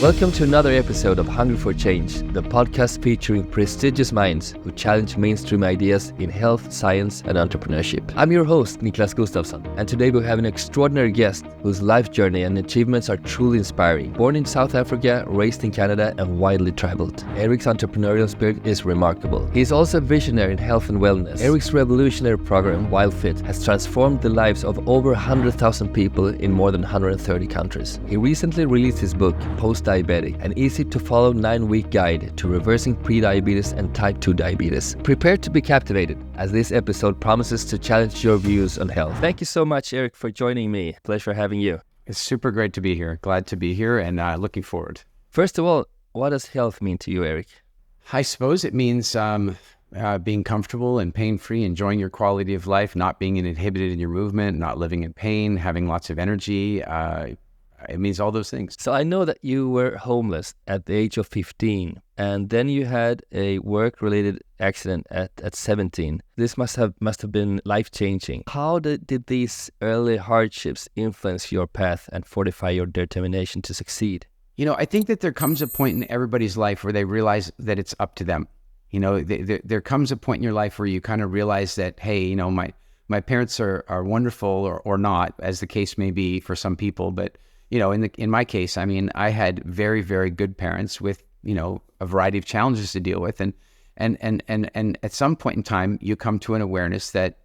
Welcome to another episode of Hungry for Change, the podcast featuring prestigious minds who challenge mainstream ideas in health, science, and entrepreneurship. I'm your host, Niklas Gustafsson, and today we have an extraordinary guest whose life journey and achievements are truly inspiring. Born in South Africa, raised in Canada, and widely traveled, Eric's entrepreneurial spirit is remarkable. He is also a visionary in health and wellness. Eric's revolutionary program, WILDFIT, has transformed the lives of over 100,000 people in more than 130 countries. He recently released his book, Postdiabetic, an easy-to-follow 9-week guide to reversing prediabetes and type 2 diabetes. Prepare to be captivated, as this episode promises to challenge your views on health. Thank you so much, Eric, for joining me. Pleasure having you. It's super great to be here. Glad to be here and looking forward. First of all, what does health mean to you, Eric? I suppose it means being comfortable and pain-free, enjoying your quality of life, not being inhibited in your movement, not living in pain, having lots of energy. It means all those things. So I know that you were homeless at the age of 15, and then you had a work-related accident at 17. This must have been life-changing. How did these early hardships influence your path and fortify your determination to succeed? You know, I think that there comes a point in everybody's life where they realize that it's up to them. You know, there comes a point in your life where you kind of realize that, hey, you know, my parents are wonderful or not, as the case may be for some people, but you know, in my case, I mean, I had very, very good parents with, you know, a variety of challenges to deal with. And at some point in time, you come to an awareness that,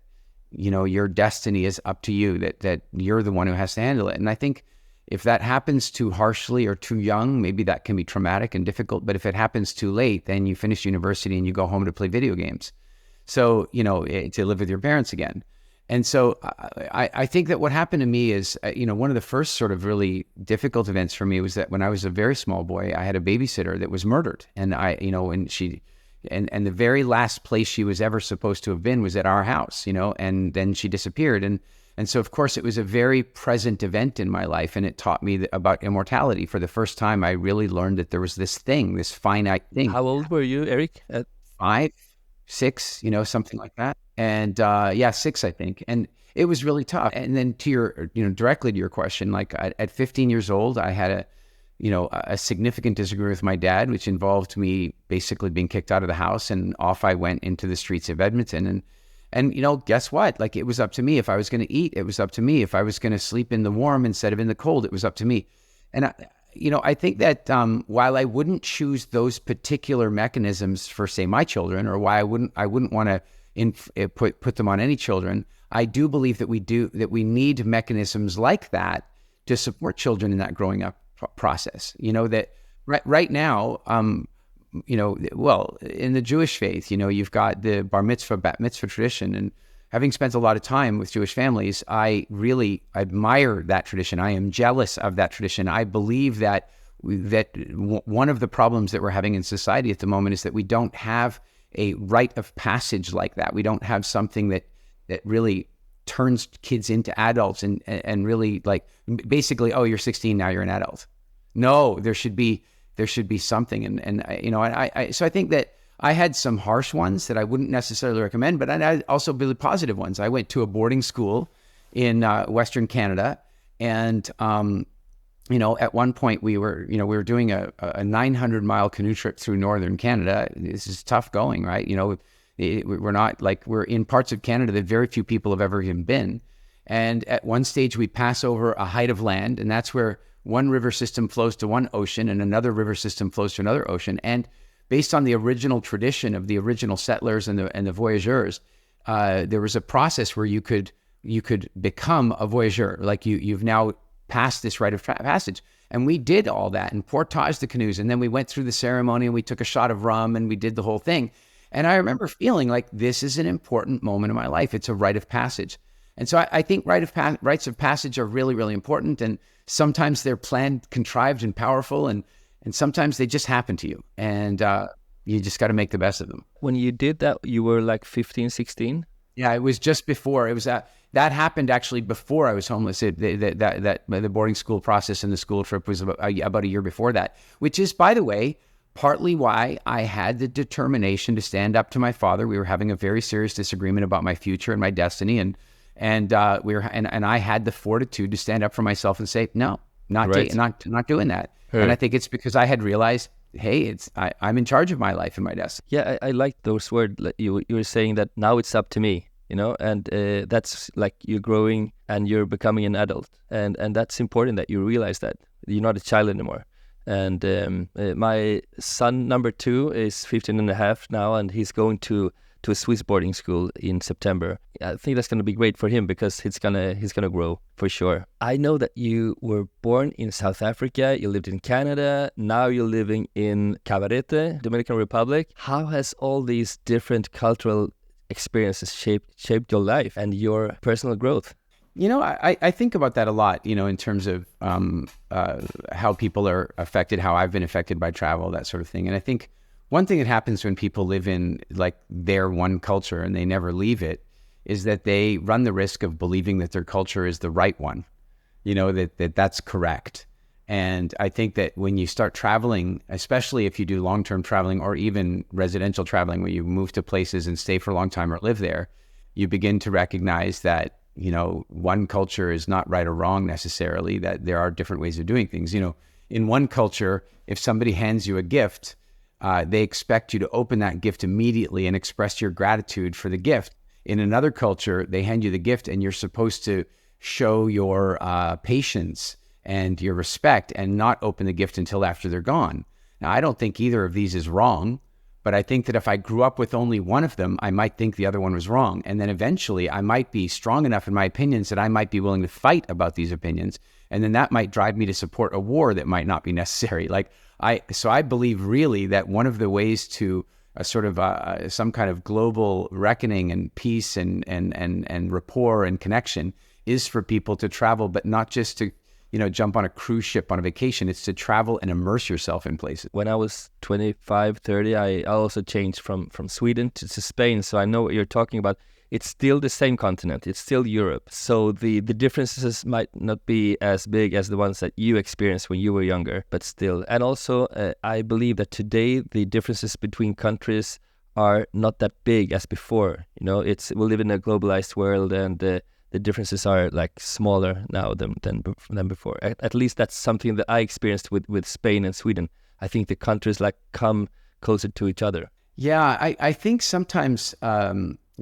you know, your destiny is up to you, that you're the one who has to handle it. And I think if that happens too harshly or too young, maybe that can be traumatic and difficult. But if it happens too late, then you finish university and you go home to play video games. So, you know, to live with your parents again. And so I think that what happened to me is, you know, one of the first sort of really difficult events for me was that when I was a very small boy, I had a babysitter that was murdered. And and the very last place she was ever supposed to have been was at our house, you know, and then she disappeared. And so, of course, it was a very present event in my life. And it taught me about immortality. For the first time, I really learned that there was this thing, this finite thing. How old were you, Eric? 5, 6, you know, something like that. And 6, I think. And it was really tough. And then directly to your question, like at 15 years old, I had a significant disagreement with my dad, which involved me basically being kicked out of the house, and off I went into the streets of Edmonton. And you know, guess what? Like, it was up to me. If I was going to eat, it was up to me. If I was going to sleep in the warm instead of in the cold, it was up to me. And I think that while I wouldn't choose those particular mechanisms for, say, my children, or why I wouldn't want to put them on any children, I do believe that we need mechanisms like that to support children in that growing up process. You know, that right now, well, in the Jewish faith, you know, you've got the bar mitzvah, bat mitzvah tradition, and having spent a lot of time with Jewish families, I really admire that tradition. I am jealous of that tradition. I believe that one of the problems that we're having in society at the moment is that we don't have a rite of passage like that. We don't have something that really turns kids into adults and really, like, basically, oh, you're 16, now you're an adult. No, there should be something. So I think that I had some harsh ones that I wouldn't necessarily recommend, but I had also really positive ones. I went to a boarding school in Western Canada, and at one point we were doing a 900-mile canoe trip through northern Canada. This is tough going, right? You know, we're in parts of Canada that very few people have ever even been. And at one stage we pass over a height of land, and that's where one river system flows to one ocean and another river system flows to another ocean. And based on the original tradition of the original settlers and the voyageurs, there was a process where you could become a voyageur. Like you've now passed this rite of passage. And we did all that and portaged the canoes. And then we went through the ceremony and we took a shot of rum and we did the whole thing. And I remember feeling like this is an important moment in my life. It's a rite of passage. And so I think rites of passage are really, really important. And sometimes they're planned, contrived, and powerful. And sometimes they just happen to you. And you just got to make the best of them. When you did that, you were like 15, 16? Yeah, it was just before. It was that happened actually before I was homeless. The boarding school process and the school trip was about a year before that, which is, by the way, partly why I had the determination to stand up to my father. We were having a very serious disagreement about my future and my destiny, and I had the fortitude to stand up for myself and say, no, not Right. not doing that. And I think it's because I had realized, hey, I'm in charge of my life and my destiny. Yeah, I like those words. Like you were saying that now it's up to me, and that's like you're growing and you're becoming an adult, and that's important that you realize that you're not a child anymore. And my son number 2 is 15 and a half now, and he's going to a Swiss boarding school in September. I think that's going to be great for him because he's gonna grow for sure. I know that you were born in South Africa, you lived in Canada, now you're living in Cabarete, Dominican Republic. How has all these different cultural experiences shaped your life and your personal growth? I think about that a lot, in terms of how people are affected, how I've been affected by travel, that sort of thing. And I think one thing that happens when people live in like their one culture and they never leave it is that they run the risk of believing that their culture is the right one, that's correct. And I think that when you start traveling, especially if you do long-term traveling or even residential traveling, where you move to places and stay for a long time or live there, you begin to recognize that, one culture is not right or wrong necessarily, that there are different ways of doing things. In one culture, if somebody hands you a gift, they expect you to open that gift immediately and express your gratitude for the gift. In another culture, they hand you the gift and you're supposed to show your patience and your respect and not open the gift until after they're gone. Now, I don't think either of these is wrong, but I think that if I grew up with only one of them, I might think the other one was wrong. And then eventually I might be strong enough in my opinions that I might be willing to fight about these opinions. And then that might drive me to support a war that might not be necessary. So I believe really that one of the ways to some kind of global reckoning and peace and rapport and connection is for people to travel, but not just to jump on a cruise ship on a vacation. It's to travel and immerse yourself in places. When I was 25, 30, I also changed from Sweden to Spain. So I know what you're talking about. It's still the same continent. It's still Europe. So the differences might not be as big as the ones that you experienced when you were younger, but still. And also, I believe that today the differences between countries are not that big as before. We live in a globalized world, and the differences are like smaller now than before. At least that's something that I experienced with Spain and Sweden. I think the countries like come closer to each other. Yeah, I think sometimes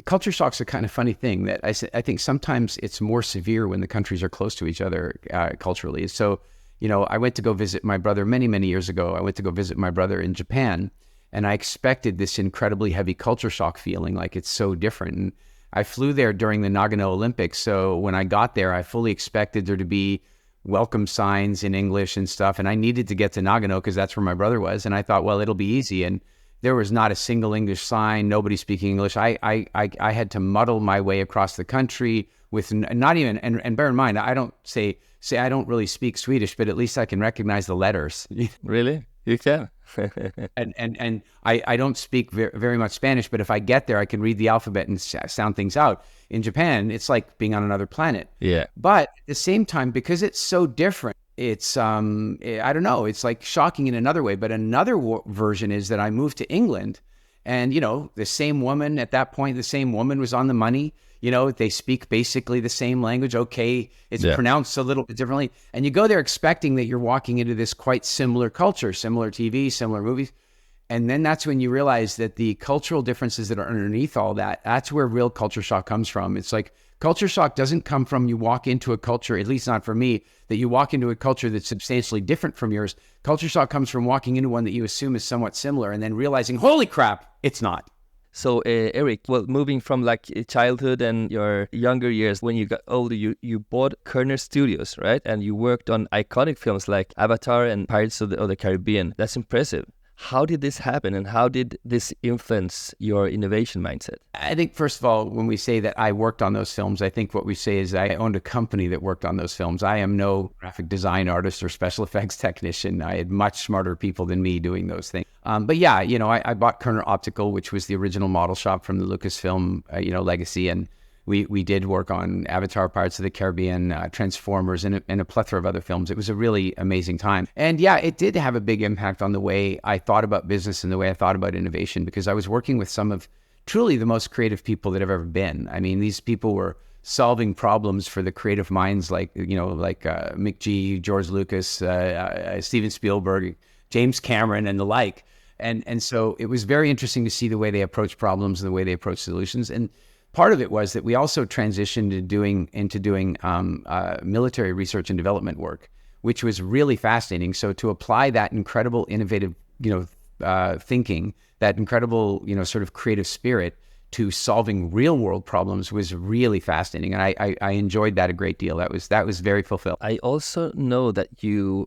culture shock's a kind of funny thing that I think sometimes it's more severe when the countries are close to each other culturally. So, I went to go visit my brother many, many years ago. I went to go visit my brother in Japan, and I expected this incredibly heavy culture shock feeling, like it's so different. And I flew there during the Nagano Olympics. So when I got there, I fully expected there to be welcome signs in English and stuff. And I needed to get to Nagano because that's where my brother was. And I thought, well, it'll be easy. And there was not a single English sign, nobody speaking English. I had to muddle my way across the country with not even, and bear in mind, I don't say I don't really speak Swedish, but at least I can recognize the letters. Really? You can? and I don't speak very much Spanish, but if I get there, I can read the alphabet and sound things out. In Japan, it's like being on another planet. Yeah. But at the same time, because it's so different, it's, I don't know, it's like shocking in another way. But another version is that I moved to England and, the same woman at that point, the same woman was on the money. They speak basically the same language. Okay, it's pronounced a little bit differently. And you go there expecting that you're walking into this quite similar culture, similar TV, similar movies. And then that's when you realize that the cultural differences that are underneath all that, that's where real culture shock comes from. It's like culture shock doesn't come from you walk into a culture, at least not for me, that you walk into a culture that's substantially different from yours. Culture shock comes from walking into one that you assume is somewhat similar and then realizing, holy crap, it's not. So, Eric, well, moving from like childhood and your younger years, when you got older, you bought Kerner Studios, right? And you worked on iconic films like Avatar and Pirates of the Caribbean. That's impressive. How did this happen and how did this influence your innovation mindset? I think, first of all, when we say that I worked on those films, I think what we say is I owned a company that worked on those films. I am no graphic design artist or special effects technician. I had much smarter people than me doing those things. But yeah, I bought Kerner Optical, which was the original model shop from the Lucasfilm, legacy. And we did work on Avatar, Pirates of the Caribbean, Transformers, and a plethora of other films. It was a really amazing time. And yeah, it did have a big impact on the way I thought about business and the way I thought about innovation, because I was working with some of truly the most creative people that have ever been. I mean, these people were solving problems for the creative minds like McGee, George Lucas, Steven Spielberg, James Cameron, and the like. And so it was very interesting to see the way they approach problems and the way they approach solutions. And part of it was that we also transitioned into doing military research and development work, which was really fascinating. So to apply that incredible innovative, thinking, that incredible, sort of creative spirit to solving real world problems was really fascinating. And I enjoyed that a great deal. That was very fulfilling. I also know that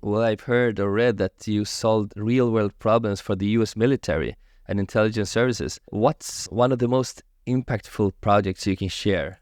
I've heard or read that you solved real world problems for the US military and intelligence services. What's one of the most impactful projects you can share?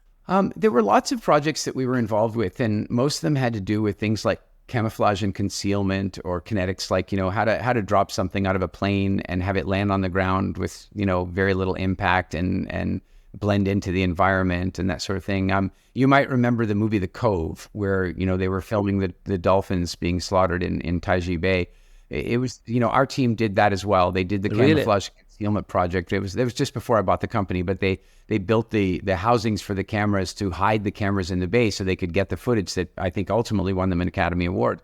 There were lots of projects that we were involved with, and most of them had to do with things like camouflage and concealment, or kinetics, like, how to drop something out of a plane and have it land on the ground with, very little impact and blend into the environment and that sort of thing. You might remember the movie The Cove, where, they were filming the dolphins being slaughtered in Taiji Bay. It was, our team did that as well. They did the camouflage concealment project. It was just before I bought the company, but they built the housings for the cameras to hide the cameras in the bay so they could get the footage that I think ultimately won them an Academy Award.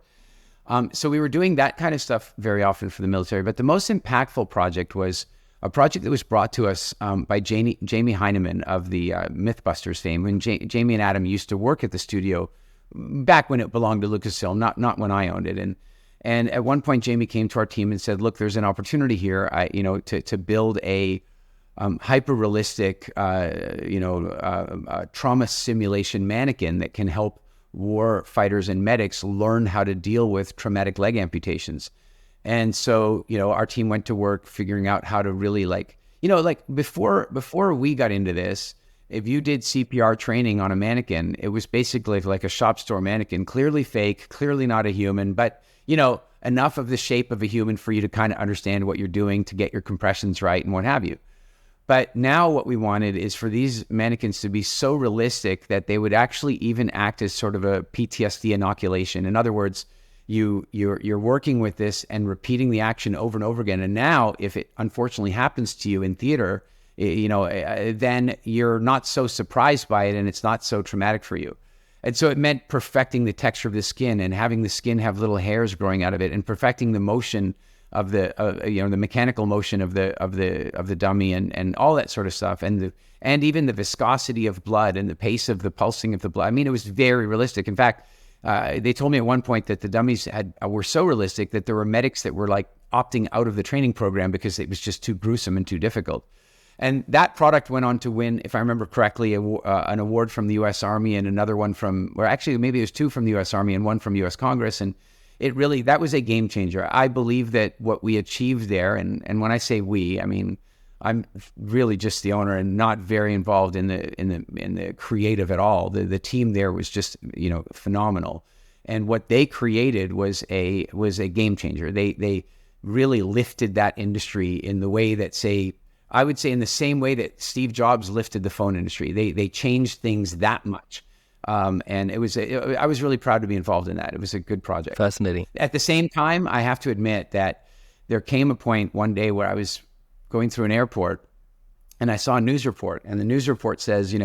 So we were doing that kind of stuff very often for the military. But the most impactful project was a project that was brought to us by Jamie Heineman of the Mythbusters fame. When Jamie and Adam used to work at the studio back when it belonged to Lucasfilm, not when I owned it. And at one point, Jamie came to our team and said, "Look, there's an opportunity here, to build a hyper-realistic, trauma simulation mannequin that can help war fighters and medics learn how to deal with traumatic leg amputations." And so, our team went to work figuring out how to really before we got into this, if you did CPR training on a mannequin, it was basically like a shop store mannequin, clearly fake, clearly not a human, but enough of the shape of a human for you to kind of understand what you're doing to get your compressions right and what have you. But now what we wanted is for these mannequins to be so realistic that they would actually even act as sort of a PTSD inoculation. In other words, you're working with this and repeating the action over and over again. And now if it unfortunately happens to you in theater, then you're not so surprised by it and it's not so traumatic for you. And so it meant perfecting the texture of the skin and having the skin have little hairs growing out of it, and perfecting the motion of the mechanical motion of the dummy and all that sort of stuff, and even the viscosity of blood and the pace of the pulsing of the blood. I mean, it was very realistic. In fact, they told me at one point that the dummies were so realistic that there were medics that were like opting out of the training program because it was just too gruesome and too difficult. And that product went on to win, if I remember correctly, an award from the U.S. Army and another one maybe it was two from the U.S. Army and one from U.S. Congress. And that was a game changer. I believe that what we achieved there, and when I say we, I mean, I'm really just the owner and not very involved in the creative at all. The team there was just, phenomenal. And what they created was a game changer. They really lifted that industry in the way that, I would say in the same way that Steve Jobs lifted the phone industry. They changed things that much. And I was really proud to be involved in that. It was a good project. Fascinating. At the same time, I have to admit that there came a point one day where I was going through an airport and I saw a news report, and the news report says,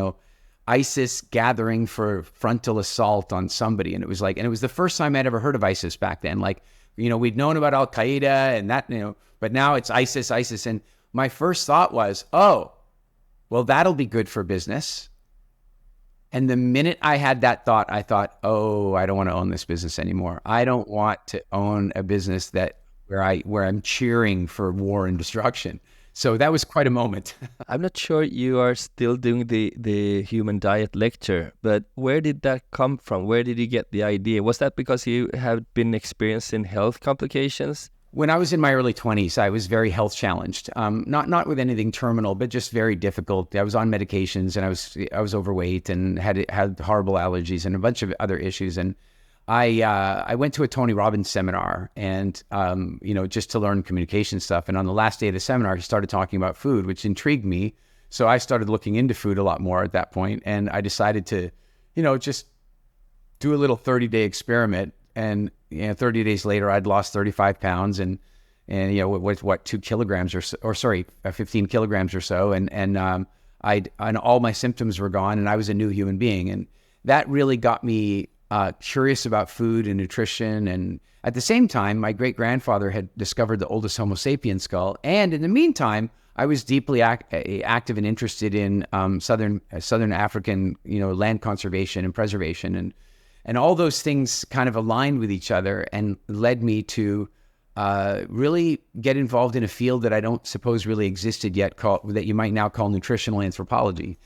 ISIS gathering for frontal assault on somebody. And it was the first time I'd ever heard of ISIS back then. We'd known about Al Qaeda and that, but now it's ISIS. And my first thought was, oh, well, that'll be good for business. And the minute I had that thought, I thought, oh, I don't want to own this business anymore. I don't want to own a business where I'm cheering for war and destruction. So that was quite a moment. I'm not sure you are still doing the human diet lecture, but where did that come from? Where did you get the idea? Was that because you have been experiencing health complications? When I was in my early 20s, I was very health challenged. Not with anything terminal, but just very difficult. I was on medications and I was overweight and had horrible allergies and a bunch of other issues. And I went to a Tony Robbins seminar and just to learn communication stuff. And on the last day of the seminar, he started talking about food, which intrigued me. So I started looking into food a lot more at that point, and I decided to, just do a little 30-day experiment. And 30 days later, I'd lost 35 pounds and 2 kilograms 15 kilograms or so. And and all my symptoms were gone, and I was a new human being. And that really got me curious about food and nutrition. And at the same time, my great-grandfather had discovered the oldest Homo sapien skull. And in the meantime, I was deeply active and interested in Southern African, land conservation and preservation. And all those things kind of aligned with each other and led me to really get involved in a field that I don't suppose really existed yet, that you might now call nutritional anthropology.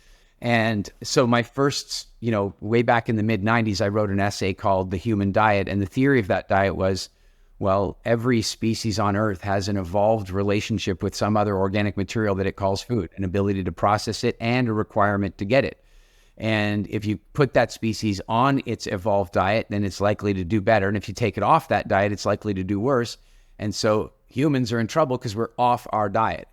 And so my first, way back in the mid-90s, I wrote an essay called The Human Diet. And the theory of that diet was, well, every species on Earth has an evolved relationship with some other organic material that it calls food, an ability to process it and a requirement to get it. And if you put that species on its evolved diet, then it's likely to do better. And if you take it off that diet, it's likely to do worse. And so humans are in trouble because we're off our diet.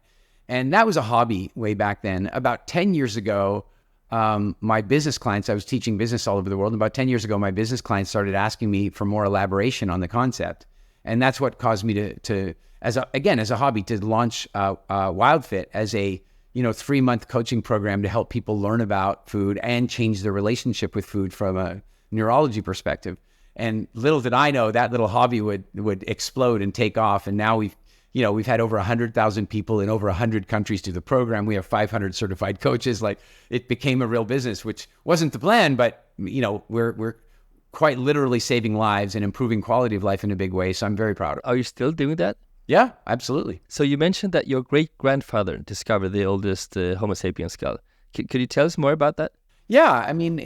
And that was a hobby way back then. About 10 years ago, my business clients, I was teaching business all over the world. And about 10 years ago, my business clients started asking me for more elaboration on the concept. And that's what caused me to as a hobby, to launch WILDFIT as a 3-month coaching program to help people learn about food and change their relationship with food from a neurology perspective. And little did I know that little hobby would explode and take off. And now we've had over 100,000 people in over 100 countries do the program. We have 500 certified coaches. Like, it became a real business, which wasn't the plan, but we're quite literally saving lives and improving quality of life in a big way. So I'm very proud of it. Are you still doing that? Yeah, absolutely. So you mentioned that your great-grandfather discovered the oldest Homo sapien skull. Could you tell us more about that? Yeah, I mean,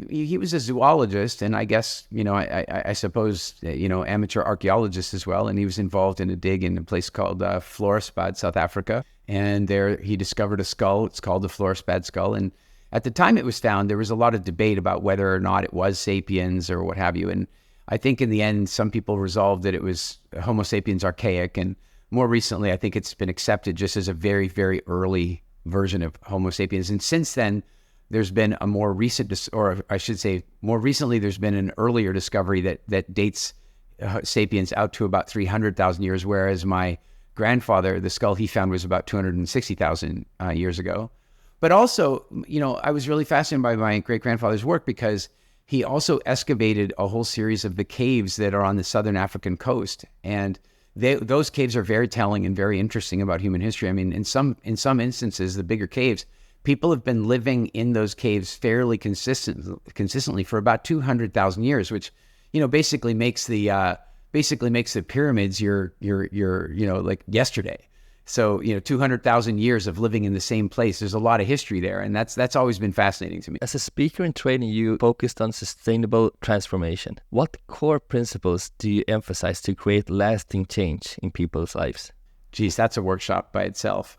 he was a zoologist, and I guess, I suppose, amateur archaeologist as well. And he was involved in a dig in a place called Florisbad, South Africa. And there he discovered a skull. It's called the Florisbad skull. And at the time it was found, there was a lot of debate about whether or not it was sapiens or what have you. And I think in the end, some people resolved that it was Homo sapiens archaic. And more recently, I think it's been accepted just as a very, very early version of Homo sapiens. And since then, there's been a more recent, or I should say, more recently, there's been an earlier discovery that dates sapiens out to about 300,000 years, whereas my grandfather, the skull he found was about 260,000 years ago. But also, I was really fascinated by my great-grandfather's work because he also excavated a whole series of the caves that are on the southern African coast. And those caves are very telling and very interesting about human history. I mean, in some instances, the bigger caves, people have been living in those caves fairly consistently for about 200,000 years, which, basically makes the pyramids your like yesterday. So, 200,000 years of living in the same place. There's a lot of history there. And that's always been fascinating to me. As a speaker in training, you focused on sustainable transformation. What core principles do you emphasize to create lasting change in people's lives? Geez, that's a workshop by itself.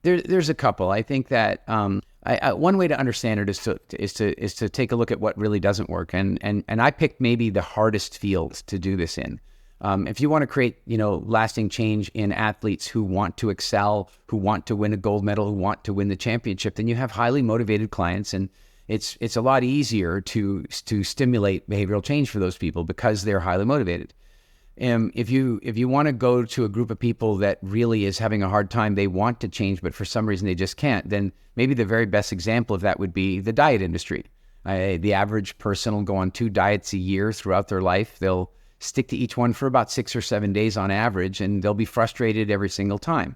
There's a couple. I think that one way to understand it is to take a look at what really doesn't work. And I picked maybe the hardest fields to do this in. If you want to create, lasting change in athletes who want to excel, who want to win a gold medal, who want to win the championship, then you have highly motivated clients, and it's a lot easier to stimulate behavioral change for those people because they're highly motivated. If you want to go to a group of people that really is having a hard time, they want to change, but for some reason they just can't, then maybe the very best example of that would be the diet industry. The average person will go on 2 diets a year throughout their life. They'll stick to each one for about 6 or 7 days on average, and they'll be frustrated every single time.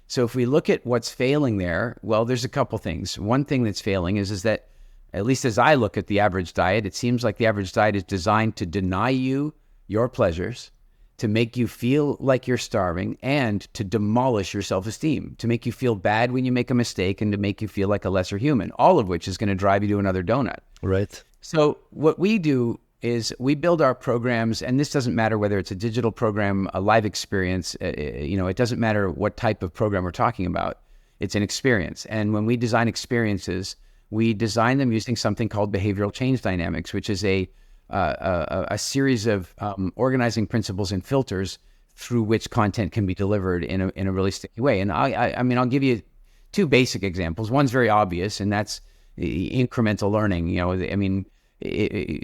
So if we look at what's failing there, well, there's a couple things. One thing that's failing is that, at least as I look at the average diet, it seems like the average diet is designed to deny you your pleasures, to make you feel like you're starving, and to demolish your self-esteem, to make you feel bad when you make a mistake, and to make you feel like a lesser human, all of which is going to drive you to another donut. Right. So what we do is we build our programs, and this doesn't matter whether it's a digital program, a live experience, it doesn't matter what type of program we're talking about. It's an experience. And when we design experiences, we design them using something called behavioral change dynamics, which is a series of organizing principles and filters through which content can be delivered in a really sticky way. And I mean, I'll give you 2 basic examples. One's very obvious, and that's incremental learning.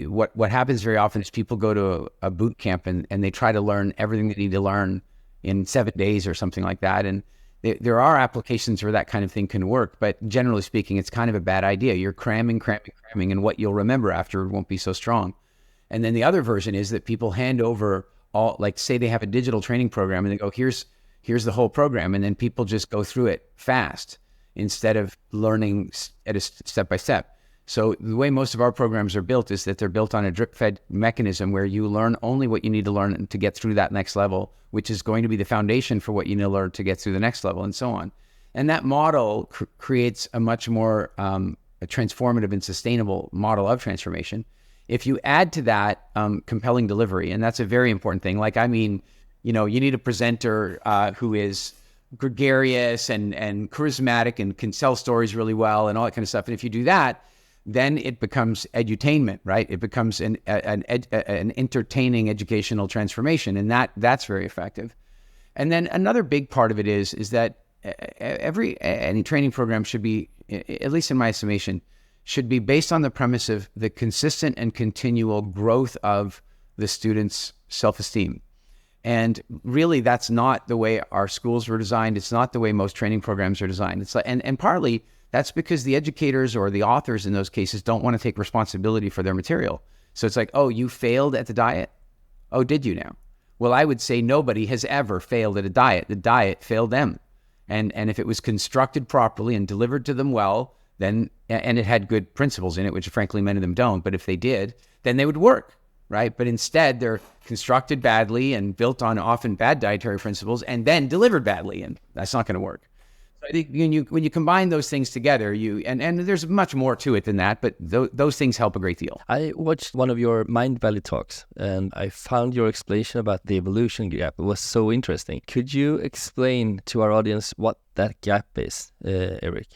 What happens very often is people go to a boot camp and they try to learn everything they need to learn in 7 days or something like that. And There are applications where that kind of thing can work, but generally speaking, it's kind of a bad idea. You're cramming, and what you'll remember after won't be so strong. And then the other version is that people hand over all, like say they have a digital training program and they go, here's the whole program. And then people just go through it fast instead of learning at a step by step. So the way most of our programs are built is that they're built on a drip-fed mechanism where you learn only what you need to learn to get through that next level, which is going to be the foundation for what you need to learn to get through the next level, and so on. And that model creates a much more a transformative and sustainable model of transformation. If you add to that compelling delivery, and that's a very important thing. Like, I mean, you need a presenter who is gregarious and charismatic and can tell stories really well and all that kind of stuff. And if you do that, then it becomes edutainment, right? It becomes an entertaining educational transformation, and that's very effective. And then another big part of it is that any training program should be, at least in my estimation, should be based on the premise of the consistent and continual growth of the student's self-esteem. And really, that's not the way our schools were designed. It's not the way most training programs are designed. It's like, and partly that's because the educators or the authors in those cases don't want to take responsibility for their material. So it's like, oh, you failed at the diet? Oh, did you now? Well, I would say nobody has ever failed at a diet. The diet failed them. And if it was constructed properly and delivered to them well, then, and it had good principles in it, which frankly many of them don't, but if they did, then they would work, right? But instead they're constructed badly and built on often bad dietary principles and then delivered badly, and that's not going to work. So I think when you combine those things together, and there's much more to it than that, but those things help a great deal. I watched one of your Mind Valley talks, and I found your explanation about the evolution gap. It was so interesting. Could you explain to our audience what that gap is, Eric?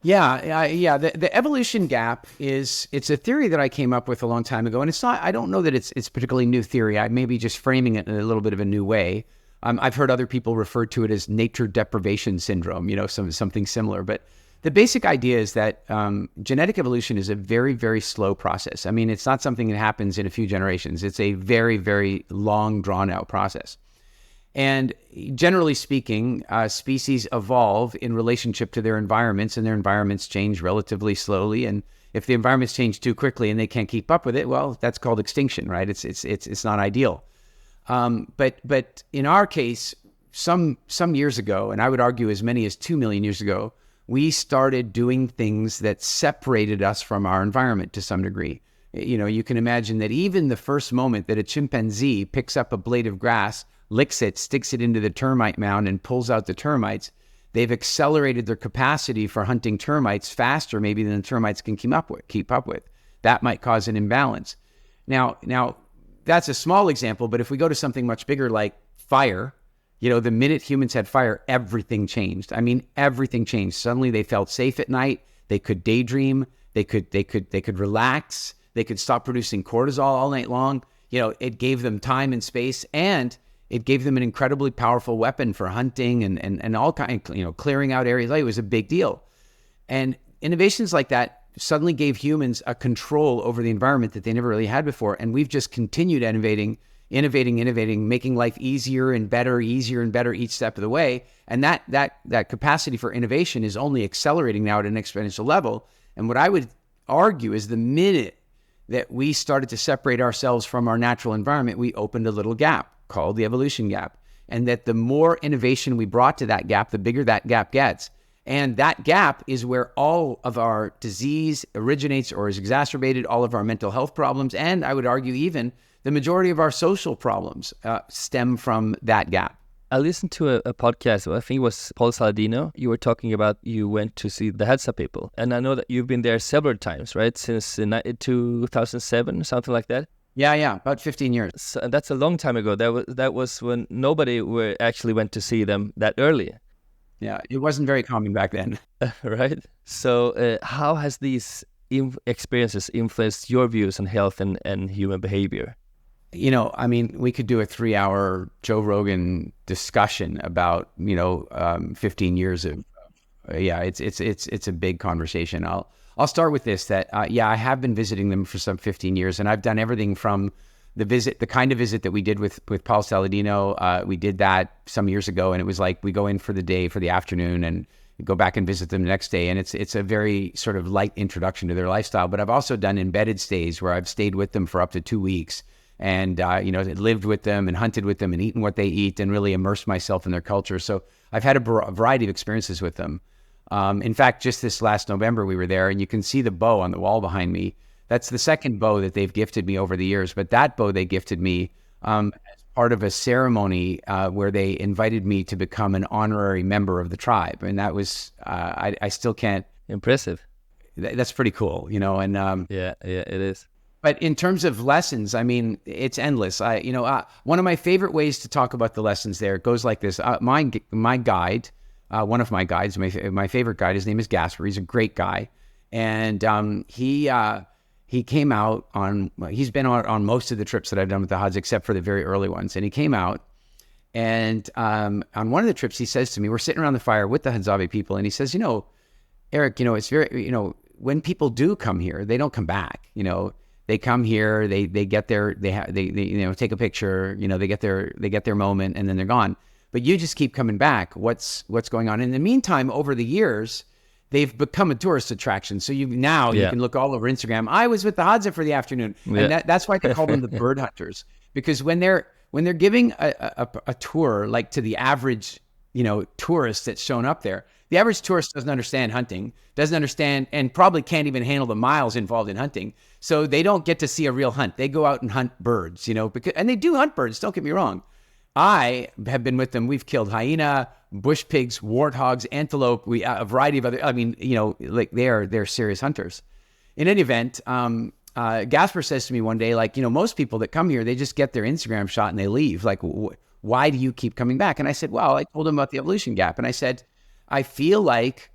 Yeah. The evolution gap it's a theory that I came up with a long time ago, and I don't know that it's particularly new theory. I may be just framing it in a little bit of a new way. I've heard other people refer to it as nature deprivation syndrome, something similar. But the basic idea is that genetic evolution is a very, very slow process. I mean, it's not something that happens in a few generations. It's a very, very long, drawn-out process. And generally speaking, species evolve in relationship to their environments, and their environments change relatively slowly. And if the environments change too quickly and they can't keep up with it, well, that's called extinction, right? It's not ideal. But in our case, some years ago, and I would argue as many as 2 million years ago, we started doing things that separated us from our environment to some degree. You can imagine that even the first moment that a chimpanzee picks up a blade of grass, licks it, sticks it into the termite mound, and pulls out the termites, they've accelerated their capacity for hunting termites faster maybe than the termites can keep up with. That might cause an imbalance. Now that's a small example, but if we go to something much bigger like fire, the minute humans had fire, everything changed. I mean, everything changed. Suddenly they felt safe at night. They could daydream. They could relax. They could stop producing cortisol all night long. It gave them time and space, and it gave them an incredibly powerful weapon for hunting and all kinds, clearing out areas. It was a big deal. And innovations like that suddenly gave humans a control over the environment that they never really had before. And we've just continued innovating, making life easier and better each step of the way. And that capacity for innovation is only accelerating now at an exponential level. And what I would argue is the minute that we started to separate ourselves from our natural environment, we opened a little gap called the evolution gap. And that the more innovation we brought to that gap, the bigger that gap gets. And that gap is where all of our disease originates or is exacerbated, all of our mental health problems, and I would argue even the majority of our social problems stem from that gap. I listened to a podcast, I think it was Paul Saladino. You were talking about you went to see the Hadzabe people. And I know that you've been there several times, right? Since 2007, something like that. Yeah, about 15 years. So, and that's a long time ago. That was when nobody actually went to see them that early. Yeah, it wasn't very common back then. Right. So how has these experiences influenced your views on health and human behavior? I mean, we could do a 3-hour Joe Rogan discussion about, 15 years of, it's a big conversation. I'll start with this, that, I have been visiting them for some 15 years, and I've done everything from the kind of visit that we did with Paul Saladino. We did that some years ago, and it was like we go in for the day, for the afternoon, and go back and visit them the next day. And it's a very sort of light introduction to their lifestyle. But I've also done embedded stays where I've stayed with them for up to 2 weeks and, lived with them and hunted with them and eaten what they eat and really immersed myself in their culture. So I've had a variety of experiences with them. In fact, just this last November, we were there, and you can see the bow on the wall behind me. That's the second bow that they've gifted me over the years. But that bow they gifted me as part of a ceremony where they invited me to become an honorary member of the tribe. And that was, I still can't. Impressive. That's pretty cool, and yeah, it is. But in terms of lessons, I mean, it's endless. One of my favorite ways to talk about the lessons there goes like this. My guide, one of my guides, my favorite guide, his name is Gasper. He's a great guy. And he came out he's been on most of the trips that I've done with the Hadzabe, except for the very early ones. And he came out, and on one of the trips, he says to me, we're sitting around the fire with the Hadzabe people, and he says, Eric, it's very, when people do come here, they don't come back. They come here, they get their, they take a picture, they get their moment, and then they're gone. But you just keep coming back. What's going on? In the meantime, over the years, they've become a tourist attraction. So you can look all over Instagram. I was with the Hadzabe for the afternoon, and that's why they call them the bird hunters, because when they're giving a tour like to the average tourist that's shown up there, the average tourist doesn't understand hunting, doesn't understand, and probably can't even handle the miles involved in hunting. So they don't get to see a real hunt. They go out and hunt birds, and they do hunt birds. Don't get me wrong. I have been with them. We've killed hyena, bush pigs, warthogs, antelope, a variety of other, like they're serious hunters. In any event, Gasper says to me one day, most people that come here, they just get their Instagram shot and they leave. Like, why do you keep coming back? And I said, well, I told him about the evolution gap. And I said, I feel like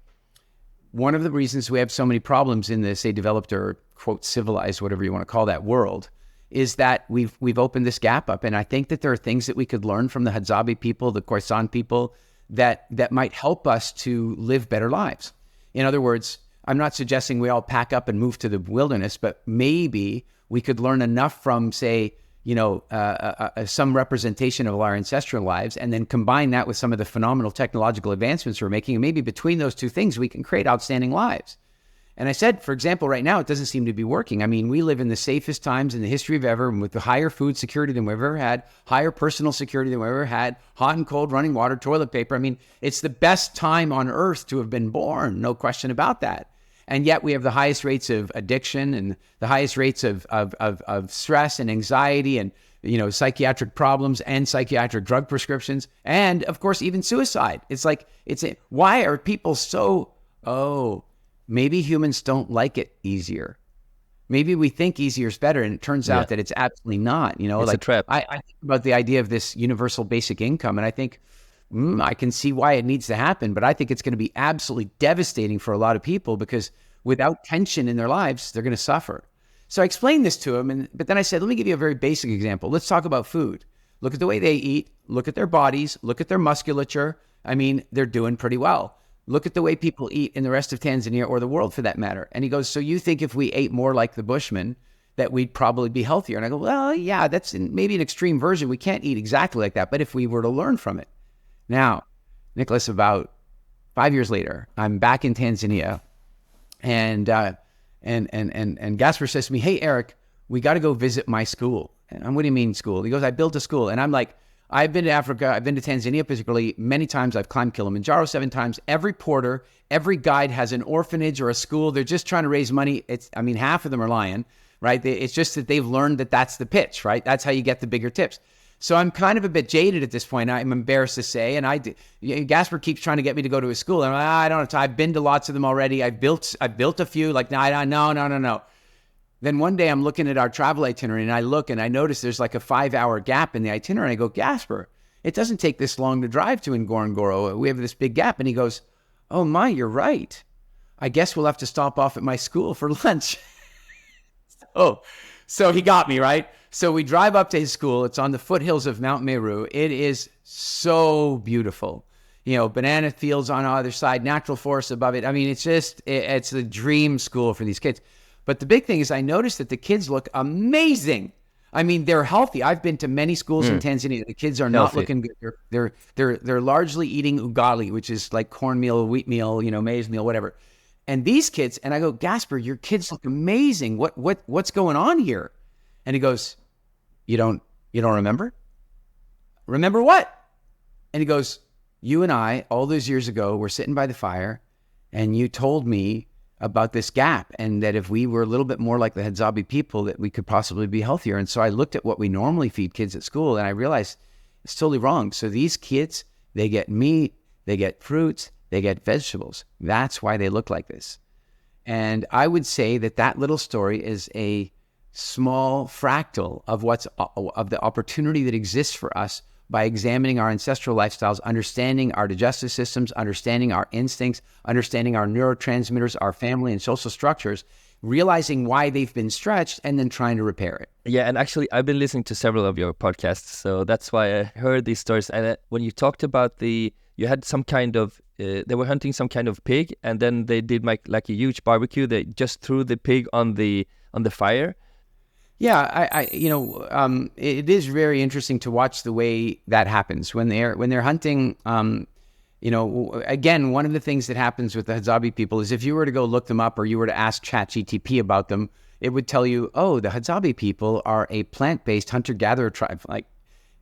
one of the reasons we have so many problems in the, say, developed or, quote, civilized, whatever you want to call that world, is that we've opened this gap up. And I think that there are things that we could learn from the Hadzabe people, the Khoisan people, that might help us to live better lives. In other words, I'm not suggesting we all pack up and move to the wilderness, but maybe we could learn enough from, say, some representation of our ancestral lives, and then combine that with some of the phenomenal technological advancements we're making. And maybe between those two things, we can create outstanding lives. And I said, for example, right now, it doesn't seem to be working. I mean, we live in the safest times in the history of ever, with the higher food security than we've ever had, higher personal security than we've ever had, hot and cold running water, toilet paper. I mean, it's the best time on earth to have been born, no question about that. And yet we have the highest rates of addiction and the highest rates of stress and anxiety and, psychiatric problems and psychiatric drug prescriptions. And of course, even suicide. Why are people so, maybe humans don't like it easier. Maybe we think easier is better, and it turns out that it's absolutely not. It's a trap. I think about the idea of this universal basic income, and I think, I can see why it needs to happen, but I think it's going to be absolutely devastating for a lot of people, because without tension in their lives, they're going to suffer. So I explained this to him, but then I said, let me give you a very basic example. Let's talk about food. Look at the way they eat. Look at their bodies. Look at their musculature. I mean, they're doing pretty well. Look at the way people eat in the rest of Tanzania, or the world for that matter. And he goes, so you think if we ate more like the Bushmen, that we'd probably be healthier? And I go, well, yeah, that's maybe an extreme version. We can't eat exactly like that, but if we were to learn from it. Now, Nicholas, about 5 years later, I'm back in Tanzania, and Gasper says to me, hey, Eric, we got to go visit my school. And what do you mean school? He goes, I built a school. And I'm like, I've been to Africa. I've been to Tanzania particularly many times. I've climbed Kilimanjaro 7 times. Every porter, every guide has an orphanage or a school. They're just trying to raise money. Half of them are lying, right? It's just that they've learned that that's the pitch, right? That's how you get the bigger tips. So I'm kind of a bit jaded at this point. I'm embarrassed to say, and Gasper keeps trying to get me to go to his school. And I'm like, I don't have time. I've been to lots of them already. I've built a few. Like, no. Then one day I'm looking at our travel itinerary, and I look and I notice there's like a 5-hour gap in the itinerary. I go, Gasper, it doesn't take this long to drive to Ngorongoro. We have this big gap. And he goes, oh my, you're right. I guess we'll have to stop off at my school for lunch. So he got me, right? So we drive up to his school. It's on the foothills of Mount Meru. It is so beautiful. Banana fields on the other side, natural forest above it. I mean, it's the dream school for these kids. But the big thing is I noticed that the kids look amazing. I mean, they're healthy. I've been to many schools in Tanzania. The kids are not looking good. They're largely eating ugali, which is like cornmeal, wheat meal, maize meal, whatever. And these kids, and I go, Gasper, your kids look amazing. What's going on here? And he goes, you don't remember? Remember what? And he goes, you and I, all those years ago, were sitting by the fire, and you told me about this gap, and that if we were a little bit more like the Hadzabe people, that we could possibly be healthier. And so I looked at what we normally feed kids at school, and I realized it's totally wrong. So these kids, they get meat, they get fruits, they get vegetables. That's why they look like this. And I would say that little story is a small fractal of of the opportunity that exists for us by examining our ancestral lifestyles, understanding our digestive systems, understanding our instincts, understanding our neurotransmitters, our family and social structures, realizing why they've been stretched, and then trying to repair it. Yeah, and actually, I've been listening to several of your podcasts, so that's why I heard these stories. And when you talked about you had some kind of, they were hunting some kind of pig, and then they did like a huge barbecue. They just threw the pig on the fire. Yeah, it is very interesting to watch the way that happens when they're hunting. Again, one of the things that happens with the Hadzabe people is if you were to go look them up, or you were to ask ChatGTP about them, it would tell you, oh, the Hadzabe people are a plant-based hunter-gatherer tribe. Like,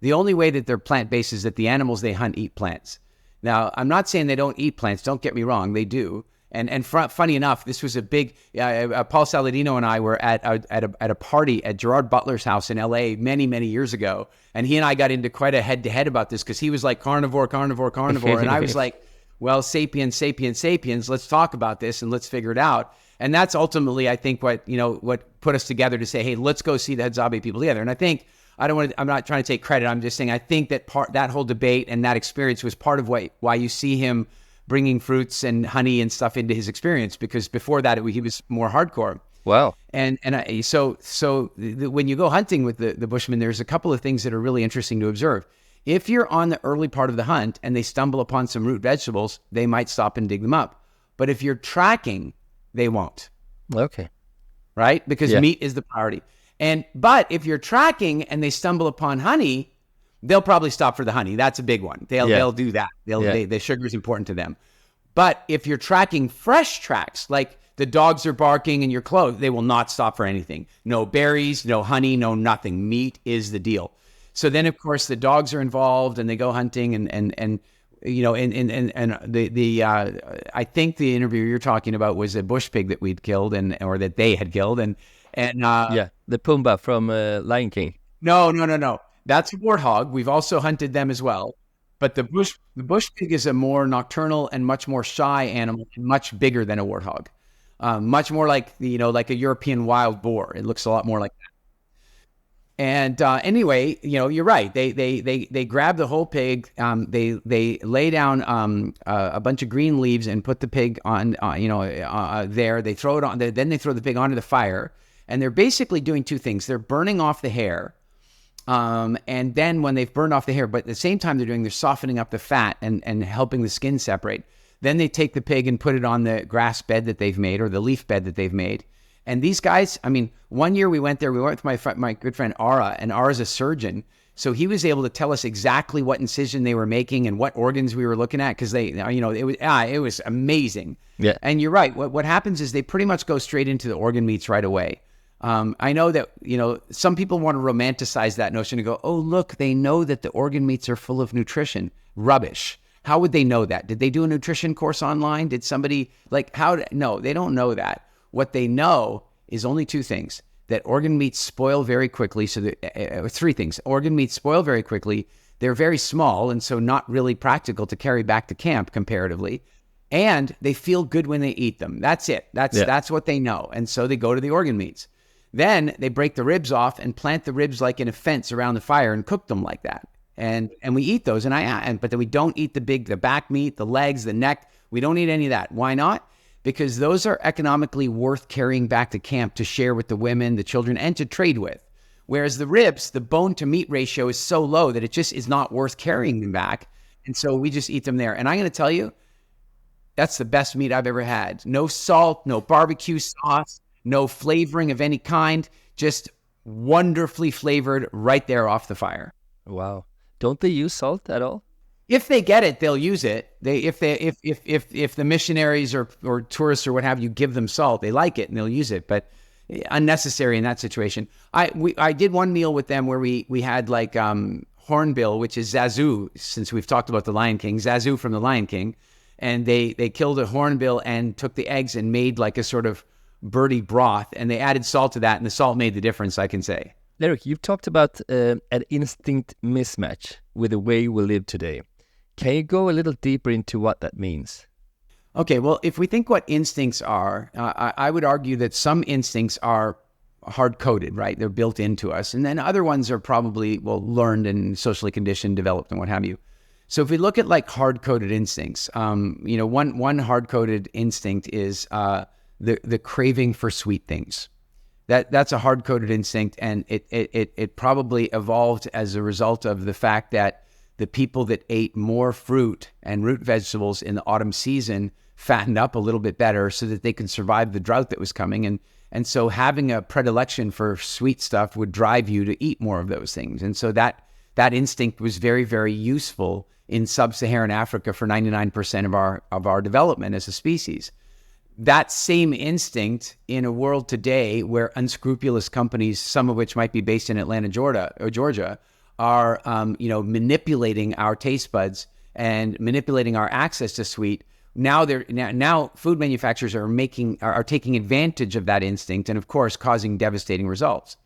the only way that they're plant-based is that the animals they hunt eat plants. Now, I'm not saying they don't eat plants. Don't get me wrong, they do. And funny enough, this was a big. Paul Saladino and I were at a party at Gerard Butler's house in L.A. many years ago, and he and I got into quite a head-to-head about this, because he was like carnivore, and I was like, well, sapiens. Let's talk about this and let's figure it out. And that's ultimately, I think, what put us together to say, hey, let's go see the Hadzabe people together. And I think I'm not trying to take credit. I'm just saying I think that whole debate and that experience was part of why you see him bringing fruits and honey and stuff into his experience, because before that he was more hardcore. Wow. So when you go hunting with the Bushmen, there's a couple of things that are really interesting to observe. If you're on the early part of the hunt and they stumble upon some root vegetables, they might stop and dig them up. But if you're tracking, they won't. Okay. Right? Because meat is the priority. But if you're tracking and they stumble upon honey, they'll probably stop for the honey. That's a big one. They'll do that. The sugar is important to them. But if you're tracking fresh tracks, like the dogs are barking and you're close, they will not stop for anything. No berries, no honey, no nothing. Meat is the deal. So then, of course, the dogs are involved and they go hunting and I think the interview you're talking about was a bush pig that we'd killed or that they had killed the Pumbaa from Lion King. No. That's a warthog. We've also hunted them as well. But the bush pig is a more nocturnal and much more shy animal, much bigger than a warthog. Much more like like a European wild boar. It looks a lot more like that. And anyway, you're right. They grab the whole pig. They lay down a bunch of green leaves and put the pig on there. They throw it on. Then they throw the pig onto the fire, and they're basically doing two things. They're burning off the hair. And then when they've burned off the hair, but at the same time they're softening up the fat and helping the skin separate. Then they take the pig and put it on the grass bed that they've made, or the leaf bed that they've made. And these guys, one year we went there, we went with my good friend Ara, and Ara's a surgeon. So he was able to tell us exactly what incision they were making and what organs we were looking at, because it was amazing. Yeah. And you're right. What happens is they pretty much go straight into the organ meats right away. I know that, some people want to romanticize that notion and go, oh, look, they know that the organ meats are full of nutrition. Rubbish. How would they know that? Did they do a nutrition course online? Did somebody no, they don't know that. What they know is only two things: that organ meats spoil very quickly. So three things: organ meats spoil very quickly. They're very small, and so not really practical to carry back to camp comparatively. And they feel good when they eat them. That's it. That's what they know. And so they go to the organ meats. Then they break the ribs off and plant the ribs like in a fence around the fire and cook them like that. And we eat those. But then we don't eat the back meat, the legs, the neck. We don't eat any of that. Why not? Because those are economically worth carrying back to camp to share with the women, the children, and to trade with. Whereas the ribs, the bone to meat ratio is so low that it just is not worth carrying them back. And so we just eat them there. And I'm going to tell you, that's the best meat I've ever had. No salt, no barbecue sauce, no flavoring of any kind, just wonderfully flavored right there off the fire. Wow. Don't they use salt at all? If they get it, they'll use it. If the missionaries or tourists or what have you give them salt, they like it and they'll use it. But unnecessary in that situation. I did one meal with them where we had like hornbill, which is Zazu. Since we've talked about the Lion King, Zazu from the Lion King, and they killed a hornbill and took the eggs and made like a sort of birdie broth, and they added salt to that, and the salt made the difference, I can say. Eric, you've talked about an instinct mismatch with the way we live today. Can you go a little deeper into what that means? Okay, well, if we think what instincts are, I would argue that some instincts are hard-coded, right? They're built into us. And then other ones are probably, learned and socially conditioned, developed, and what have you. So if we look at like hard-coded instincts, one hard-coded instinct is the craving for sweet things. That's a hard-coded instinct, and it probably evolved as a result of the fact that the people that ate more fruit and root vegetables in the autumn season fattened up a little bit better so that they could survive the drought that was coming. And so having a predilection for sweet stuff would drive you to eat more of those things. And so that instinct was very, very useful in sub-Saharan Africa for 99% of our development as a species. That same instinct in a world today where unscrupulous companies, some of which might be based in Atlanta, Georgia, are manipulating our taste buds and manipulating our access to sweet. Now food manufacturers are taking advantage of that instinct, and of course causing devastating results.